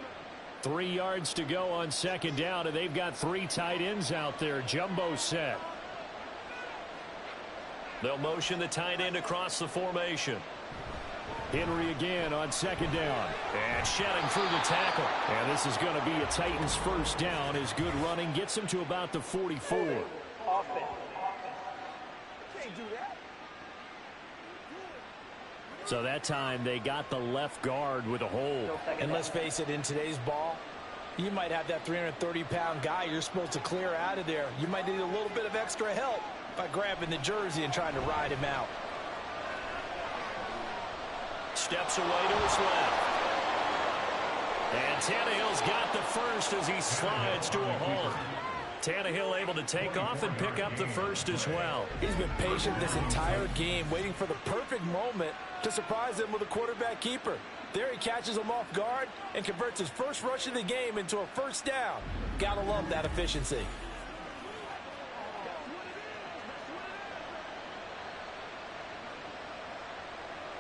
3 yards to go on 2nd down, and they've got 3 tight ends out there. Jumbo set. They'll motion the tight end across the formation. Henry again on 2nd down. And shedding through the tackle. And this is going to be a Titans first down. His good running gets him to about the 44. Offense. Can't do that. So that time they got the left guard with a hold. And let's face it, in today's ball, you might have that 330-pound guy you're supposed to clear out of there. You might need a little bit of extra help by grabbing the jersey and trying to ride him out. Steps away to his left. And Tannehill's got the first as he slides to a halt. Tannehill able to take off and pick up the first as well. He's been patient this entire game, waiting for the perfect moment to surprise him with a quarterback keeper. There he catches him off guard and converts his first rush of the game into a first down. Gotta love that efficiency.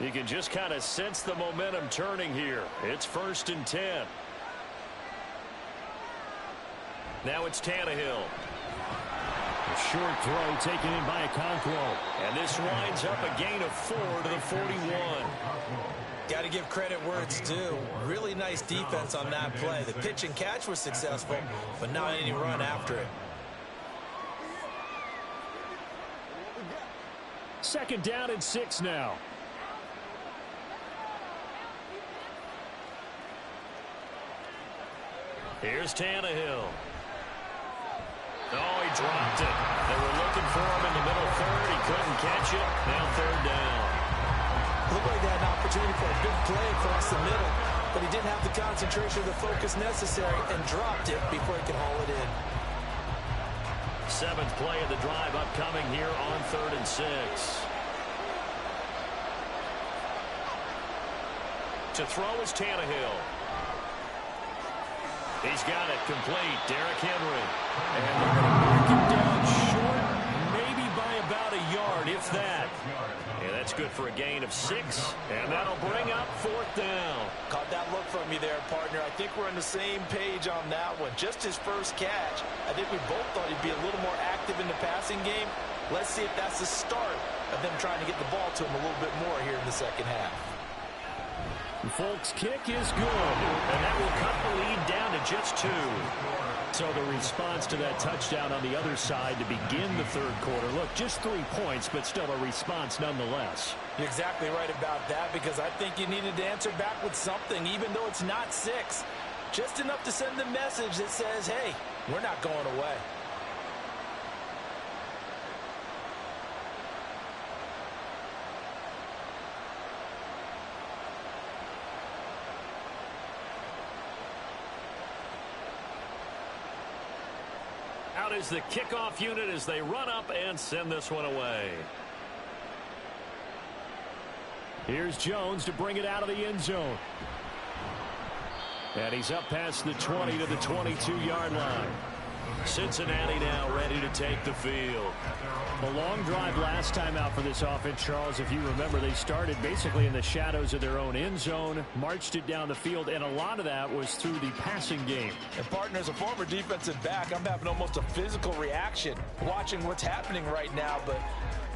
You can just kind of sense the momentum turning here. It's 1st and 10. Now it's Tannehill. A short throw taken in by Okonkwo. And this winds up a gain of 4 to the 41. Got to give credit where it's due. Really nice defense on that play. The pitch and catch was successful, but not any run after it. 2nd down and 6 now. Here's Tannehill. Oh, he dropped it. They were looking for him in the middle third. He couldn't catch it. Now 3rd down. Looked like they had an opportunity for a big play across the middle, but he didn't have the concentration or the focus necessary and dropped it before he could haul it in. 7th play of the drive upcoming here on 3rd and 6. To throw is Tannehill. He's got it complete. Derrick Henry. And they're going to mark him down short, maybe by about a yard, if that. Yeah, that's good for a gain of 6. And that'll bring up 4th down. Caught that look from you there, partner. I think we're on the same page on that one. Just his first catch. I think we both thought he'd be a little more active in the passing game. Let's see if that's the start of them trying to get the ball to him a little bit more here in the second half. Folks, kick is good, and that will cut the lead down to just 2. So the response to that touchdown on the other side to begin the 3rd quarter. Look, just 3 points, but still a response nonetheless. You're exactly right about that, because I think you needed to answer back with something, even though it's not 6. Just enough to send the message that says, hey, we're not going away. Out is the kickoff unit as they run up and send this one away. Here's Jones to bring it out of the end zone. And he's up past the 20 to the 22-yard line. Cincinnati now ready to take the field. A long drive last time out for this offense, Charles. If you remember, they started basically in the shadows of their own end zone, marched it down the field, and a lot of that was through the passing game. And partner, as a former defensive back, I'm having almost a physical reaction watching what's happening right now. But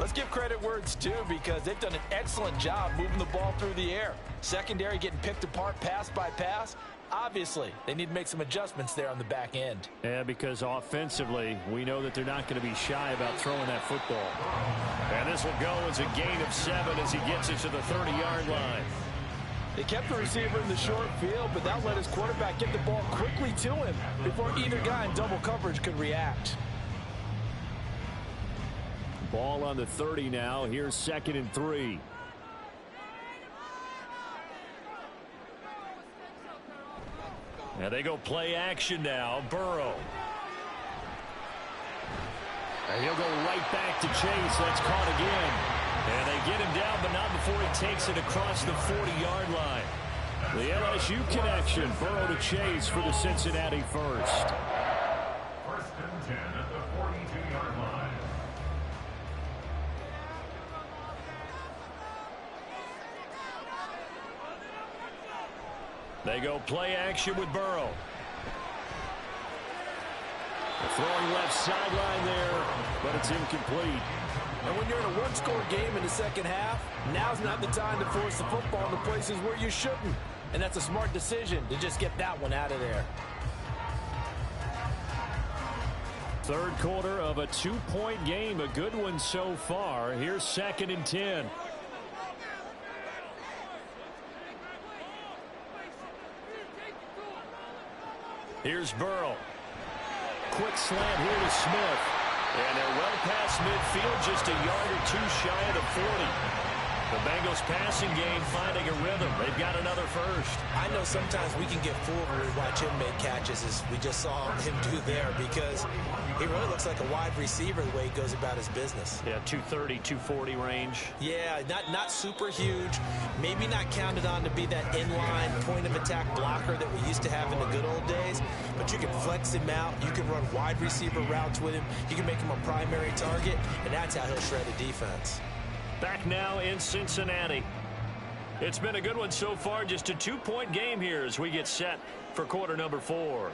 let's give credit where it's due, because they've done an excellent job moving the ball through the air. Secondary getting picked apart pass by pass. Obviously, they need to make some adjustments there on the back end. Yeah, because offensively, we know that they're not going to be shy about throwing that football. And this will go as a gain of 7 as he gets it to the 30-yard line. They kept the receiver in the short field, but that let his quarterback get the ball quickly to him before either guy in double coverage could react. Ball on the 30 now. Here's 2nd and 3. And they go play action now. Burrow. And he'll go right back to Chase. That's caught again. And they get him down, but not before he takes it across the 40-yard line. The LSU connection. Burrow to Chase for the Cincinnati first. 1st and 10 at the 42-yard line. They go play action with Burrow. Throwing left sideline there, but it's incomplete. And when you're in a one-score game in the second half, now's not the time to force the football into places where you shouldn't. And that's a smart decision to just get that one out of there. 3rd quarter of a 2-point game, a good one so far. Here's 2nd and 10. Here's Burrow. Quick slant here to Smith. And they're well past midfield, just a yard or 2 shy of the 40. The Bengals passing game finding a rhythm. They've got another first. I know sometimes we can get fooled when we watch him make catches, as we just saw him do there, because he really looks like a wide receiver the way he goes about his business. Yeah, 230, 240 range. Yeah, not super huge. Maybe not counted on to be that inline point-of-attack blocker that we used to have in the good old days, but you can flex him out. You can run wide receiver routes with him. You can make him a primary target, and that's how he'll shred a defense. Back now in Cincinnati. It's been a good one so far. Just a 2-point game here as we get set for quarter number 4.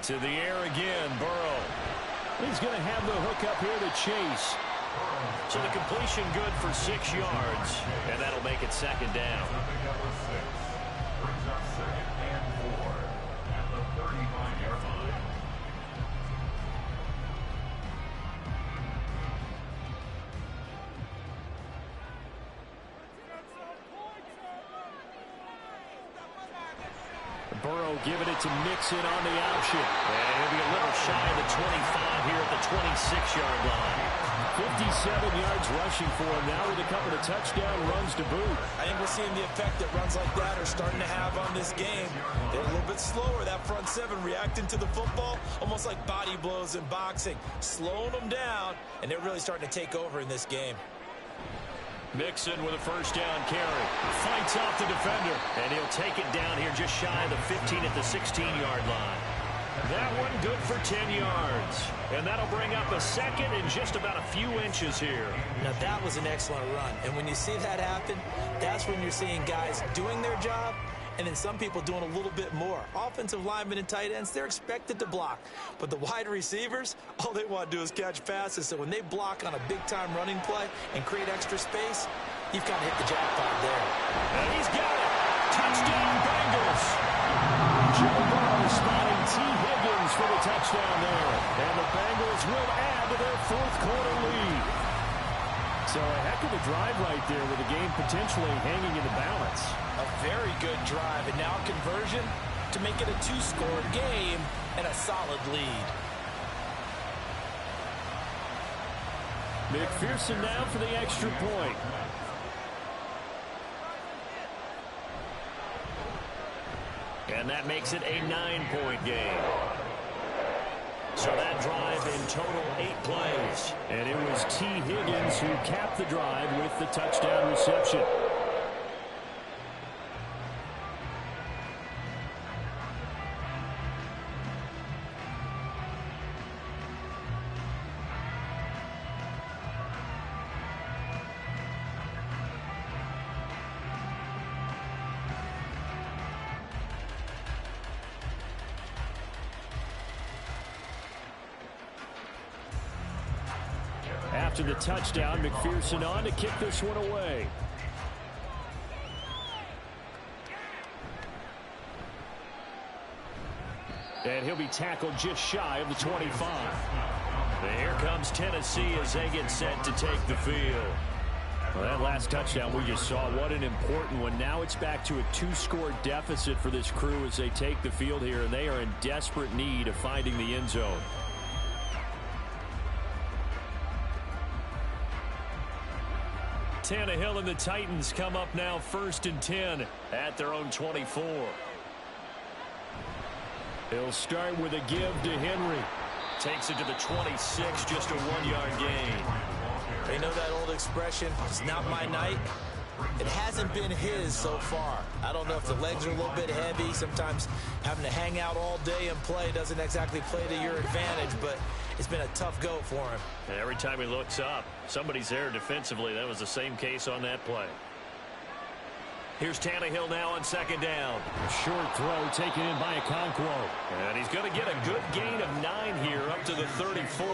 To the air again, Burrow. He's going to have the hook up here to Chase. So the completion good for 6 yards, and that'll make it second down. Burrow giving it to Mixon on the option. And he'll be a little shy of the 25 here at the 26-yard line. 57 yards rushing for him now with a couple of touchdown runs to boot. I think we're seeing the effect that runs like that are starting to have on this game. They're a little bit slower, that front seven, reacting to the football, almost like body blows in boxing, slowing them down, and they're really starting to take over in this game. Mixon with a first down carry. Fights off the defender. And he'll take it down here just shy of the 15 at the 16-yard line. That one good for 10 yards. And that'll bring up a second and just about a few inches here. Now that was an excellent run. And when you see that happen, that's when you're seeing guys doing their job and then some people doing a little bit more. Offensive linemen and tight ends, they're expected to block. But the wide receivers, all they want to do is catch passes. So when they block on a big-time running play and create extra space, you've kind of hit the jackpot there. And he's got it. Touchdown, Bengals. Joe Burrow spotting T. Higgins for the touchdown there. And the Bengals will add to their fourth quarter lead. So a heck of a drive right there with the game potentially hanging in the balance. A very good drive, and now conversion to make it a 2-score game and a solid lead. McPherson now for the extra point. And that makes it a 9-point game. So that drive in total 8 plays. And it was T. Higgins who capped the drive with the touchdown reception. After the touchdown, McPherson on to kick this one away. And he'll be tackled just shy of the 25. And here comes Tennessee as they get set to take the field. Well, that last touchdown we just saw, what an important one. Now it's back to a 2-score deficit for this crew as they take the field here, and they are in desperate need of finding the end zone. Tannehill and the Titans come up now 1st and 10 at their own 24. He'll start with a give to Henry. Takes it to the 26, just a 1-yard gain. They know that old expression, it's not my night. It hasn't been his so far. I don't know if the legs are a little bit heavy. Sometimes having to hang out all day and play doesn't exactly play to your advantage, but it's been a tough go for him. And every time he looks up, somebody's there defensively. That was the same case on that play. Here's Tannehill now on 2nd down. A short throw taken in by Okonkwo. And he's going to get a good gain of 9 here up to the 34.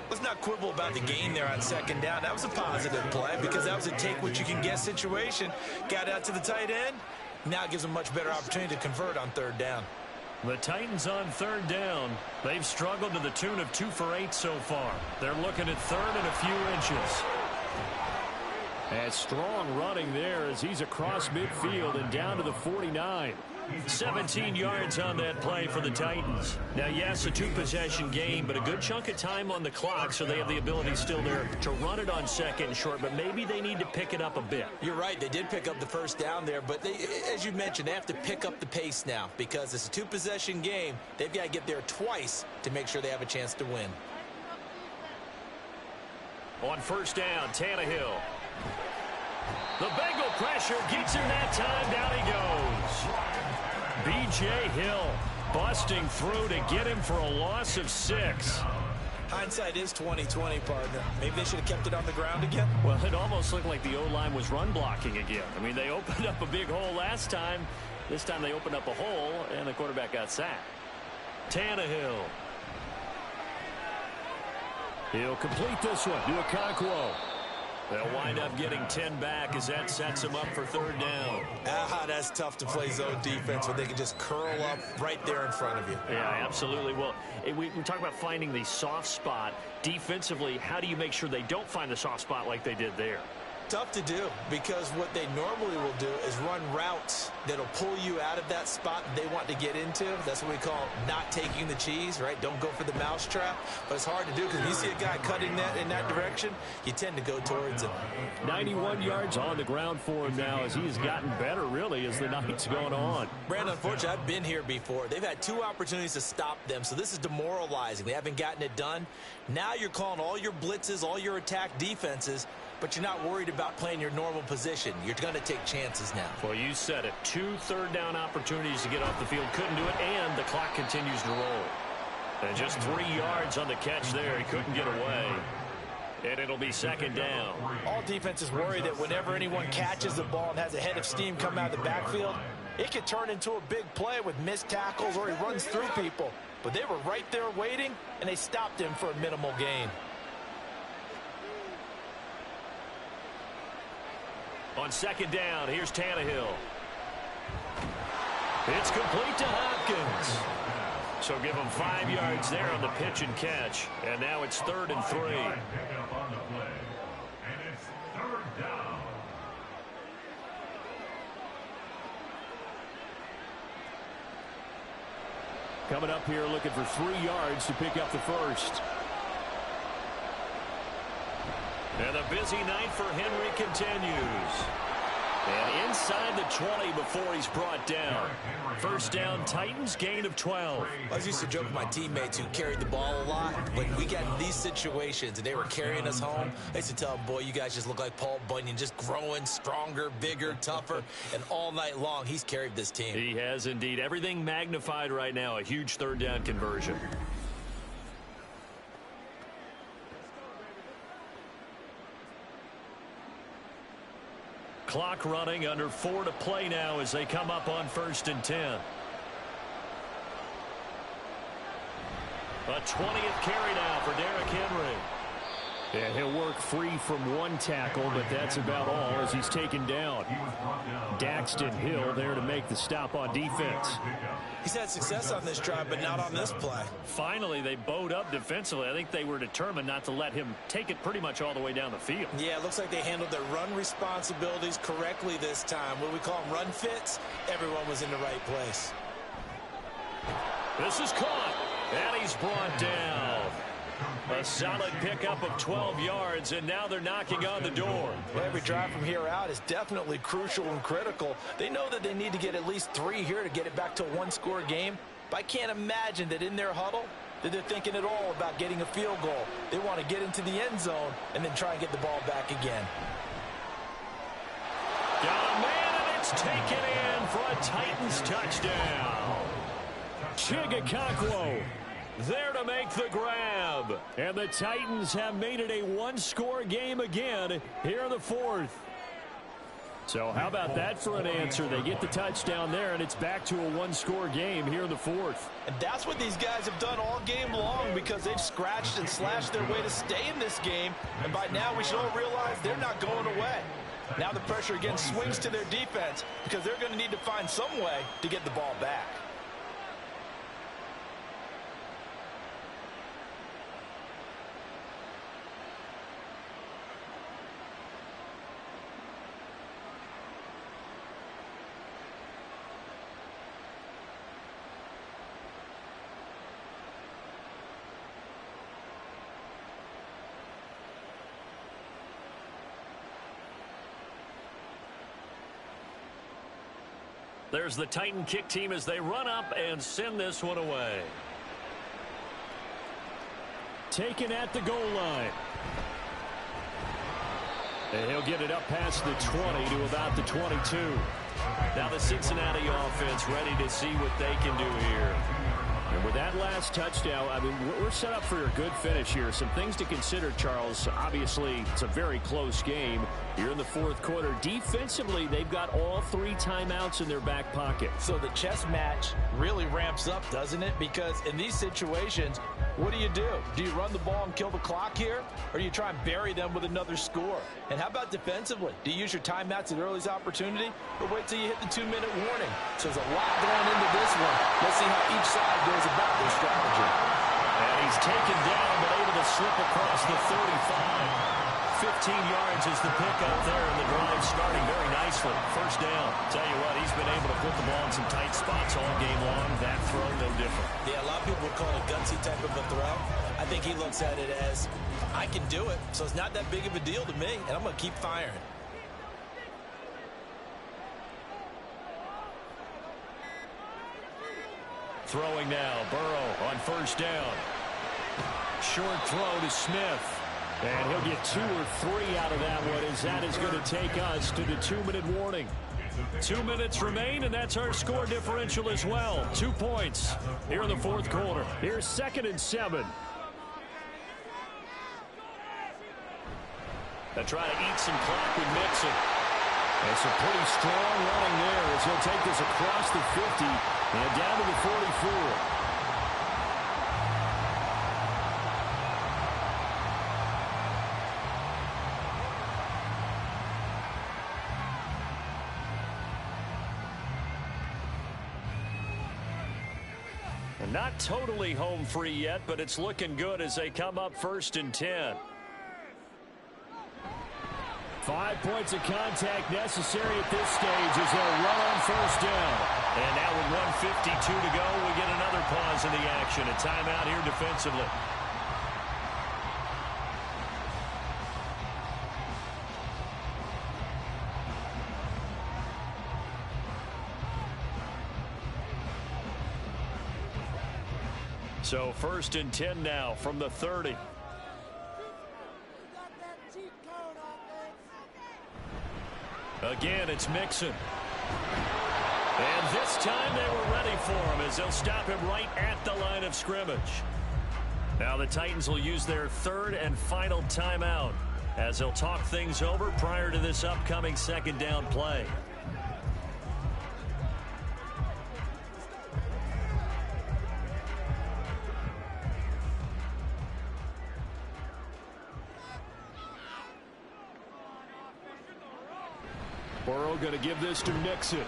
Let's not quibble about the gain there on 2nd down. That was a positive play because that was a take-what-you-can-get situation. Got out to the tight end. Now it gives them a much better opportunity to convert on 3rd down. The Titans on 3rd down. They've struggled to the tune of 2 for 8 so far. They're looking at 3rd and a few inches. And strong running there as he's across midfield and down to the 49. 17 yards on that play for the Titans. Now, yes, a two-possession game, but a good chunk of time on the clock, so they have the ability still there to run it on second and short, but maybe they need to pick it up a bit. You're right. They did pick up the first down there, but as you mentioned, they have to pick up the pace now because it's a two-possession game. They've got to get there twice to make sure they have a chance to win. On first down, Tannehill. The Bengal pressure gets him that time. Down he goes. B.J. Hill busting through to get him for a loss of 6. Hindsight is 20/20, partner. Maybe they should have kept it on the ground again. Well, it almost looked like the O-line was run blocking again. I mean, they opened up a big hole last time. This time they opened up a hole, and the quarterback got sacked. Tannehill. He'll complete this one to Okonkwo. They'll wind up getting 10 back as that sets them up for third down. That's tough to play zone defense when they can just curl up right there in front of you. Yeah, absolutely. Well, we talk about finding the soft spot. Defensively, how do you make sure they don't find the soft spot like they did there? Tough to do because what they normally will do is run routes that'll pull you out of that spot that they want to get into. That's what we call not taking the cheese, right? Don't go for the mousetrap. But it's hard to do because if you see a guy cutting that in that direction, you tend to go towards him. 91 yards on the ground for him now as he's gotten better, really, as the night's gone on. Brandon, unfortunately, I've been here before. They've had 2 opportunities to stop them, so this is demoralizing. They haven't gotten it done. Now you're calling all your blitzes, all your attack defenses, but you're not worried about playing your normal position. You're going to take chances now. Well, you said it. 2 third-down opportunities to get off the field. Couldn't do it, and the clock continues to roll. And just 3 yards on the catch there. He couldn't get away. And it'll be second down. All defenses worry that whenever anyone catches the ball and has a head of steam come out of the backfield, it could turn into a big play with missed tackles or he runs through people. But they were right there waiting, and they stopped him for a minimal gain. On second down, here's Tannehill. It's complete to Hopkins. So give him 5 yards there on the pitch and catch. And now it's 3rd and 3. Coming up here looking for 3 yards to pick up the first. And the busy night for Henry continues. And inside the 20 before he's brought down. First down, Titans, gain of 12. I used to joke with my teammates who carried the ball a lot. When we got in these situations and they were carrying us home, I used to tell them, boy, you guys just look like Paul Bunyan, just growing stronger, bigger, tougher. And all night long, he's carried this team. He has indeed. Everything magnified right now. A huge third down conversion. Clock running, under 4 to play now as they come up on 1st and 10. A 20th carry now for Derrick Henry. Yeah, he'll work free from 1 tackle, but that's about all as he's taken down. Daxton Hill there to make the stop on defense. He's had success on this drive, but not on this play. Finally, they bowed up defensively. I think they were determined not to let him take it pretty much all the way down the field. Yeah, it looks like they handled their run responsibilities correctly this time. What we call them run fits, everyone was in the right place. This is caught, and he's brought down. A solid pickup of 12 yards, and now they're knocking on the door. Well, every drive from here out is definitely crucial and critical. They know that they need to get at least 3 here to get it back to a 1-score game. But I can't imagine that in their huddle that they're thinking at all about getting a field goal. They want to get into the end zone and then try and get the ball back again. Got a man, and it's taken in for a Titans touchdown. Okonkwo there to make the grab. And the Titans have made it a 1-score game again here in the 4th. So how about that for an answer? They get the touchdown there, and it's back to a 1-score game here in the 4th. And that's what these guys have done all game long because they've scratched and slashed their way to stay in this game. And by now we should all realize they're not going away. Now the pressure again swings to their defense because they're going to need to find some way to get the ball back. There's the Titan kick team as they run up and send this one away. Taken at the goal line. And he'll get it up past the 20 to about the 22. Now the Cincinnati offense ready to see what they can do here. And with that last touchdown, I mean, we're set up for a good finish here. Some things to consider, Charles. Obviously, it's a very close game. You're in the fourth quarter. Defensively, they've got all 3 timeouts in their back pocket. So the chess match really ramps up, doesn't it? Because in these situations, what do? Do you run the ball and kill the clock here? Or do you try and bury them with another score? And how about defensively? Do you use your timeouts at earliest opportunity? Or wait till you hit the 2-minute warning? So there's a lot going into this one. Let's see how each side goes about their strategy. And he's taken down but able to slip across the 35. 15 yards is the pickup there, and the drive starting very nicely. First down. Tell you what, he's been able to put the ball in some tight spots all game long. That throw, no different. Yeah, a lot of people would call it a gutsy type of a throw. I think he looks at it as, I can do it, so it's not that big of a deal to me, and I'm going to keep firing. Throwing now, Burrow on first down. Short throw to Smith. And he'll get 2 or 3 out of that one, as that is going to take us to the 2-minute warning. 2 minutes remain, and that's our score differential as well. 2 points here in the fourth quarter. Here's 2nd and 7. They try to eat some clock with Mixon. It's a pretty strong running there as he'll take this across the 50 and down to the 44. Not totally home free yet, but it's looking good as they come up 1st and 10. 5 points of contact necessary at this stage as they'll run on first down. And now with 1:52 to go, we get another pause in the action. A timeout here defensively. So 1st and 10 now from the 30. Again, it's Mixon. And this time they were ready for him as they'll stop him right at the line of scrimmage. Now the Titans will use their 3rd and final timeout as they'll talk things over prior to this upcoming 2nd down play. Burrow going to give this to Mixon.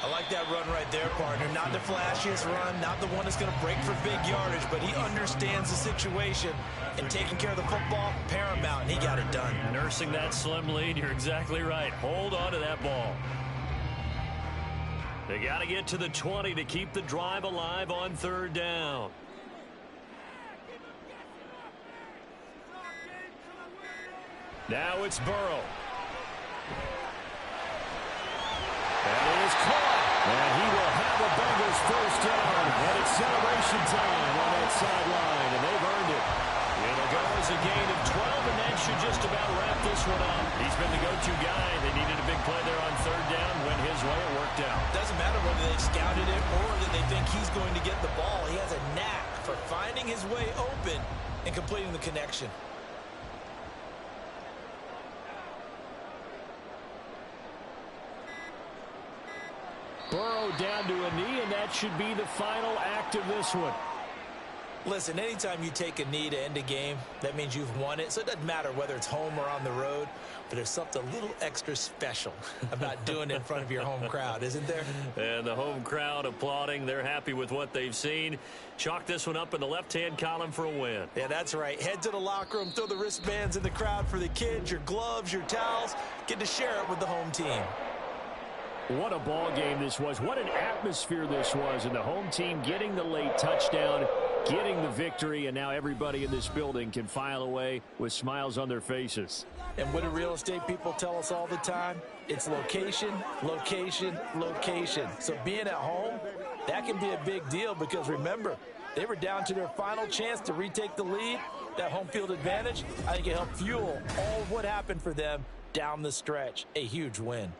I like that run right there, partner. Not the flashiest run, not the one that's going to break for big yardage, but he understands the situation, and taking care of the football, paramount, and he got it done. Nursing that slim lead, you're exactly right. Hold on to that ball. They got to get to the 20 to keep the drive alive on 3rd down. Now it's Burrow. And it is caught. And he will have a Bengals first down. And it's celebration time on that sideline. And they've earned it. It'll go as a gain of 12, and that should just about wrap this one up. He's been the go-to guy. They needed a big play there on 3rd down. Went his way. It worked out. Doesn't matter whether they scouted it or that they think he's going to get the ball. He has a knack for finding his way open and completing the connection. Burrow down to a knee, and that should be the final act of this one. Listen, anytime you take a knee to end a game, that means you've won it. So it doesn't matter whether it's home or on the road, but there's something a little extra special about doing it in front of your home crowd, isn't there? And the home crowd applauding. They're happy with what they've seen. Chalk this one up in the left-hand column for a win. Yeah, that's right. Head to the locker room, throw the wristbands in the crowd for the kids, your gloves, your towels. Get to share it with the home team. What a ball game this was. What an atmosphere this was. And the home team getting the late touchdown, getting the victory, and now everybody in this building can file away with smiles on their faces. And what do real estate people tell us all the time? It's location, location, location. So being at home, that can be a big deal because remember, they were down to their final chance to retake the lead. That home field advantage, I think it helped fuel all of what happened for them down the stretch. A huge win.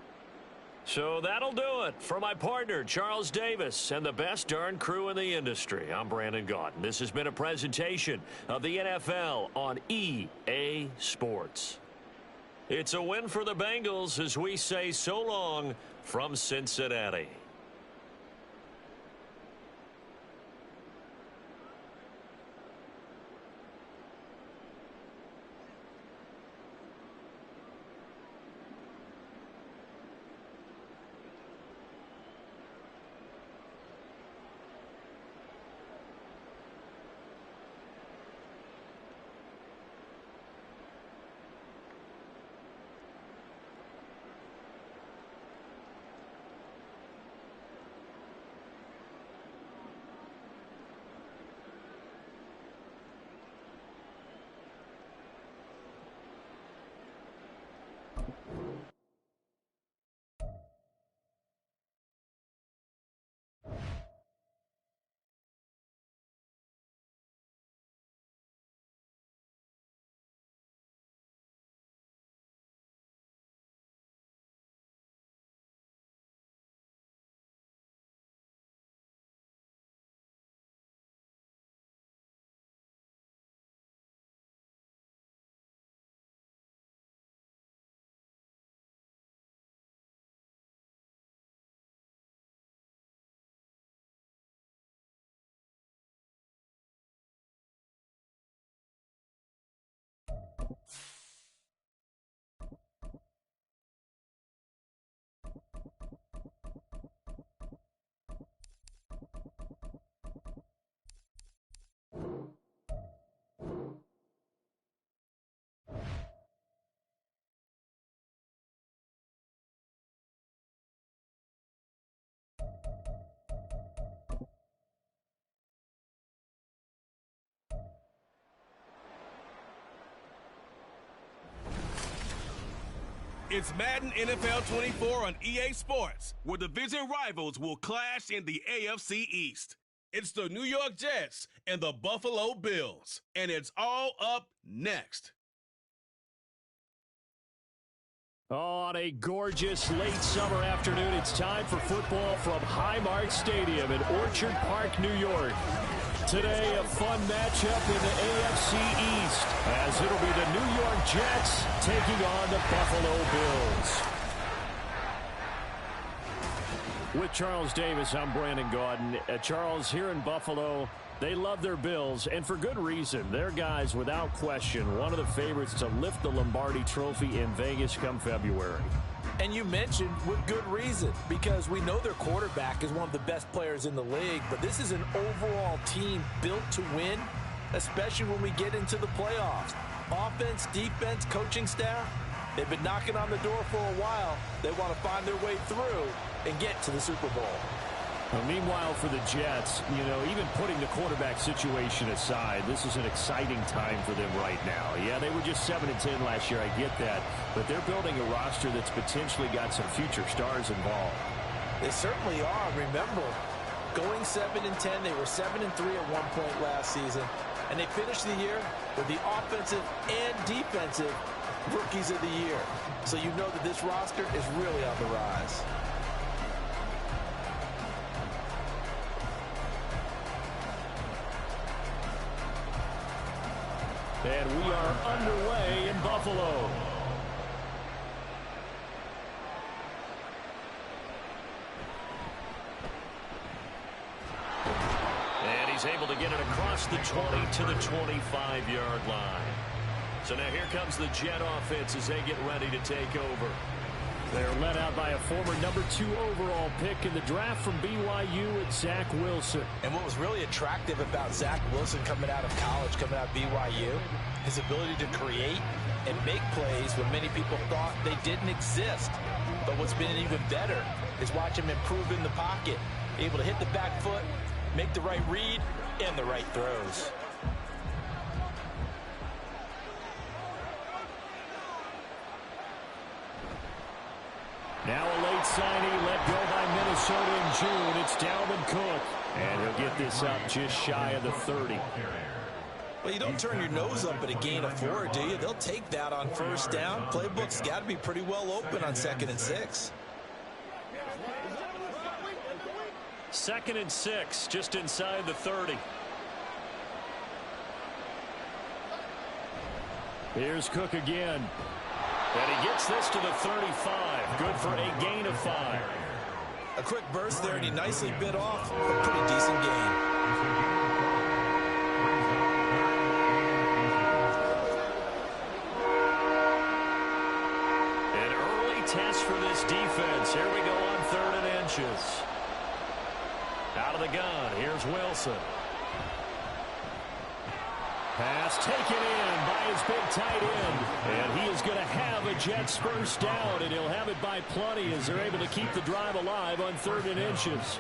So that'll do it for my partner, Charles Davis, and the best darn crew in the industry. I'm Brandon Gaudin. This has been a presentation of the NFL on EA Sports. It's a win for the Bengals as we say so long from Cincinnati. It's Madden NFL 24 on EA Sports, where division rivals will clash in the AFC East. It's the New York Jets and the Buffalo Bills, and it's all up next. On a gorgeous late summer afternoon, it's time for football from Highmark Stadium in Orchard Park, New York. Today, a fun matchup in the AFC East, as it'll be the New York Jets taking on the Buffalo Bills. With Charles Davis, I'm Brandon Gaudin. Charles, here in Buffalo, they love their Bills, and for good reason. Their guys, without question, one of the favorites to lift the Lombardi Trophy in Vegas come February. And you mentioned with good reason, because we know their quarterback is one of the best players in the league, but this is an overall team built to win, especially when we get into the playoffs. Offense, defense, coaching staff, they've been knocking on the door for a while. They want to find their way through and get to the Super Bowl. Well, meanwhile, for the Jets, even putting the quarterback situation aside, this is an exciting time for them right now. Yeah, they were just 7-10 last year, I get that, but they're building a roster that's potentially got some future stars involved. They certainly are. Remember, going 7-10, they were 7-3 at one point last season, and they finished the year with the offensive and defensive rookies of the year. So you know that this roster is really on the rise. And we are underway in Buffalo. And he's able to get it across the 20 to the 25-yard line. So now here comes the Jet offense as they get ready to take over. They're led out by a former #2 overall pick in the draft from BYU at Zach Wilson. And what was really attractive about Zach Wilson coming out of college, coming out of BYU, his ability to create and make plays when many people thought they didn't exist. But what's been even better is watch him improve in the pocket, able to hit the back foot, make the right read, and the right throws. Now a late signing let go by Minnesota in June. It's Dalvin Cook. And he'll get this up just shy of the 30. Well, you don't turn your nose up at a gain of 4, do you? They'll take that on first down. Playbook's got to be pretty well open on 2nd and 6. 2nd and 6, just inside the 30. Here's Cook again. And he gets this to the 35. Good for a gain of 5. A quick burst there, and he nicely bit off a pretty decent gain. An early test for this defense. Here we go on 3rd and inches. Out of the gun. Here's Wilson. Pass taken in by his big tight end. And he is going to have a Jets first down, and he'll have it by plenty as they're able to keep the drive alive on 3rd and inches.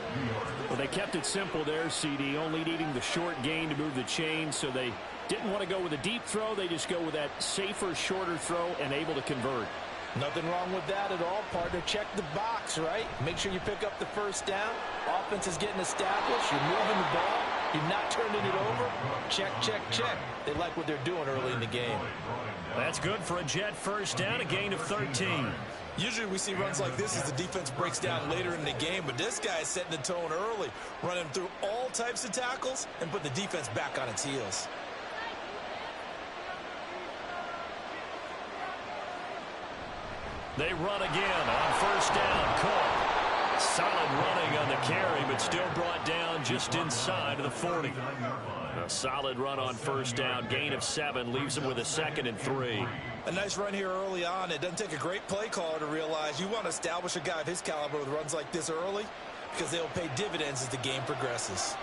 Well, they kept it simple there, CD, only needing the short gain to move the chain, so they didn't want to go with a deep throw. They just go with that safer, shorter throw and able to convert. Nothing wrong with that at all, partner. Check the box, right? Make sure you pick up the first down. Offense is getting established. You're moving the ball. You're not turning it over. Check, check, check. They like what they're doing early in the game. That's good for a Jet first down, a gain of 13. Usually we see runs like this as the defense breaks down later in the game, but this guy is setting the tone early, running through all types of tackles and put the defense back on its heels. They run again on first down. Cook. Solid running on the carry, but still brought down just inside of the 40. A solid run on first down. Gain of 7 leaves him with a 2nd and 3. A nice run here early on. It doesn't take a great play caller to realize you want to establish a guy of his caliber with runs like this early because they'll pay dividends as the game progresses.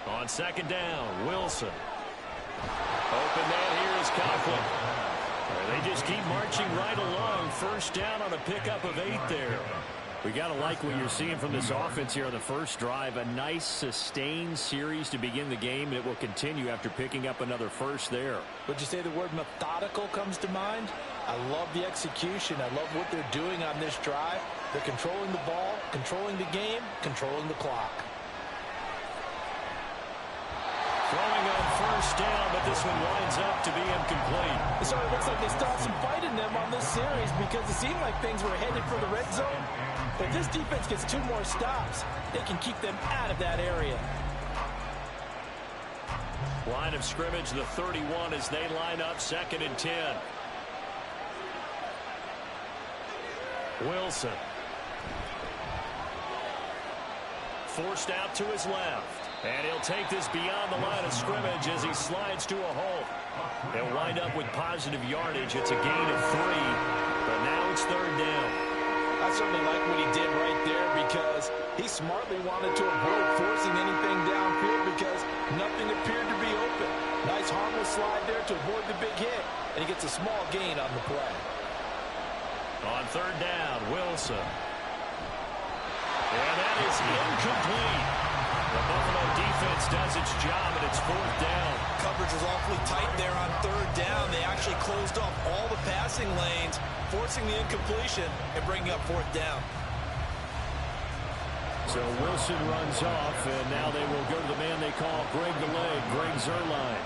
On 2nd down, Wilson. Open man here is Conklin. They just keep marching right along. First down on a pickup of 8 there. We got to like what you're seeing from this offense here on the first drive. A nice sustained series to begin the game, and it will continue after picking up another first there. Would you say the word methodical comes to mind? I love the execution. I love what they're doing on this drive. They're controlling the ball, controlling the game, controlling the clock. Throwing on first down, but this one winds up to be incomplete. It sort of looks like they still have some fight in them on this series because it seemed like things were headed for the red zone. But if this defense gets 2 more stops, they can keep them out of that area. Line of scrimmage, the 31 as they line up 2nd and 10. Wilson. Forced out to his left. And he'll take this beyond the line of scrimmage as he slides to a halt. They'll wind up with positive yardage. It's a gain of 3, but now it's 3rd down. I certainly like what he did right there because he smartly wanted to avoid forcing anything downfield because nothing appeared to be open. Nice harmless slide there to avoid the big hit, and he gets a small gain on the play. On 3rd down, Wilson. And that is incomplete. The Buffalo defense does its job, and it's 4th down. Coverage was awfully tight there on 3rd down. They actually closed off all the passing lanes, forcing the incompletion and bringing up 4th down. So Wilson runs off, and now they will go to the man they call Greg the Leg, Greg Zuerlein.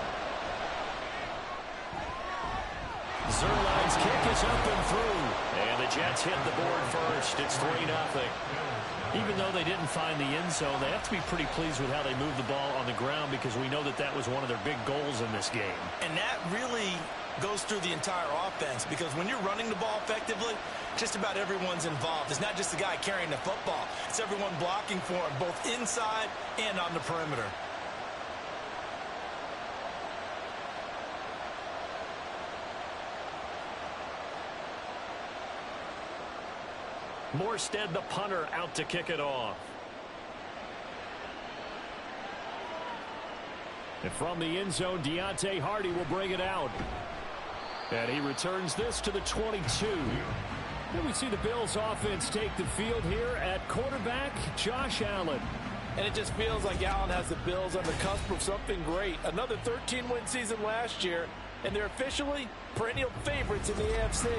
Zuerlein's kick is up and through, and the Jets hit the board first. It's 3-0. Even though they didn't find the end zone, they have to be pretty pleased with how they moved the ball on the ground because we know that that was one of their big goals in this game. And that really goes through the entire offense because when you're running the ball effectively, just about everyone's involved. It's not just the guy carrying the football. It's everyone blocking for him, both inside and on the perimeter. Morstead, the punter, out to kick it off. And from the end zone, Deontay Hardy will bring it out. And he returns this to the 22. And we see the Bills offense take the field here at quarterback, Josh Allen. And it just feels like Allen has the Bills on the cusp of something great. Another 13-win season last year, and they're officially perennial favorites in the AFC.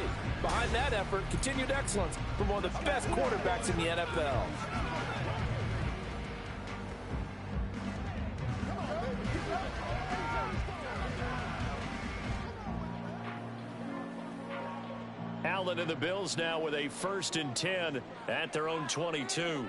Behind that effort, continued excellence from one of the best quarterbacks in the NFL. Allen and the Bills now with a 1st and 10 at their own 22.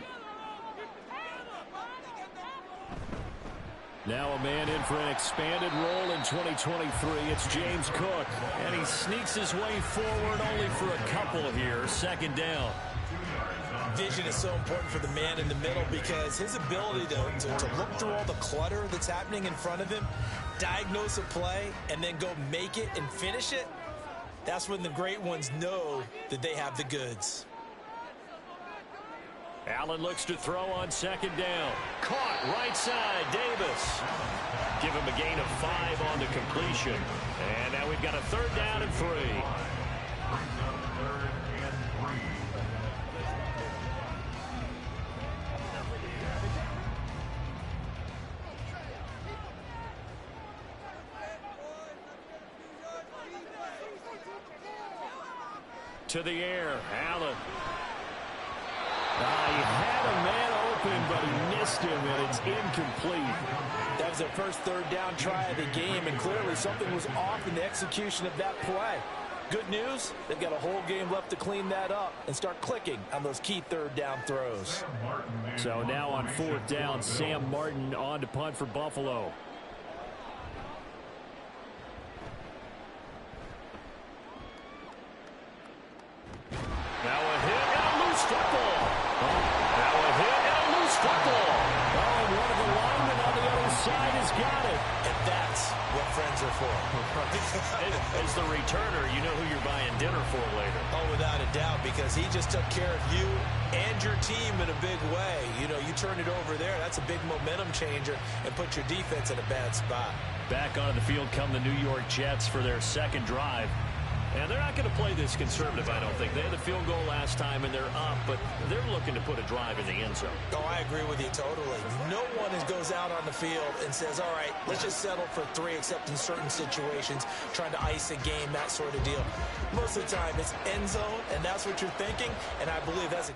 Now a man in for an expanded role in 2023. It's James Cook. And he sneaks his way forward only for a couple here. 2nd down. Vision is so important for the man in the middle because his ability to look through all the clutter that's happening in front of him, diagnose a play, and then go make it and finish it, that's when the great ones know that they have the goods. Allen looks to throw on 2nd down. Caught right side, Davis. Give him a gain of 5 on the completion. And now we've got a 3rd down and 3. To the air, Allen. He had a man open, but he missed him, and it's incomplete. That was their first 3rd down try of the game, and clearly something was off in the execution of that play. Good news, they've got a whole game left to clean that up and start clicking on those key 3rd down throws. So now on 4th down, Sam Martin on to punt for Buffalo. Now a hit and a loose football. Now a hit and a loose football. And one of the linemen on the other side has got it. And that's what friends are for. As the returner, you know who you're buying dinner for later. Oh, without a doubt, because he just took care of you and your team in a big way. You know, you turn it over there, that's a big momentum changer and put your defense in a bad spot. Back onto the field come the New York Jets for their 2nd drive. And they're not going to play this conservative, I don't think. They had the field goal last time, and they're up, but they're looking to put a drive in the end zone. Oh, I agree with you totally. No one goes out on the field and says, all right, let's just settle for 3, except in certain situations, trying to ice a game, that sort of deal. Most of the time, it's end zone, and that's what you're thinking, and I believe that's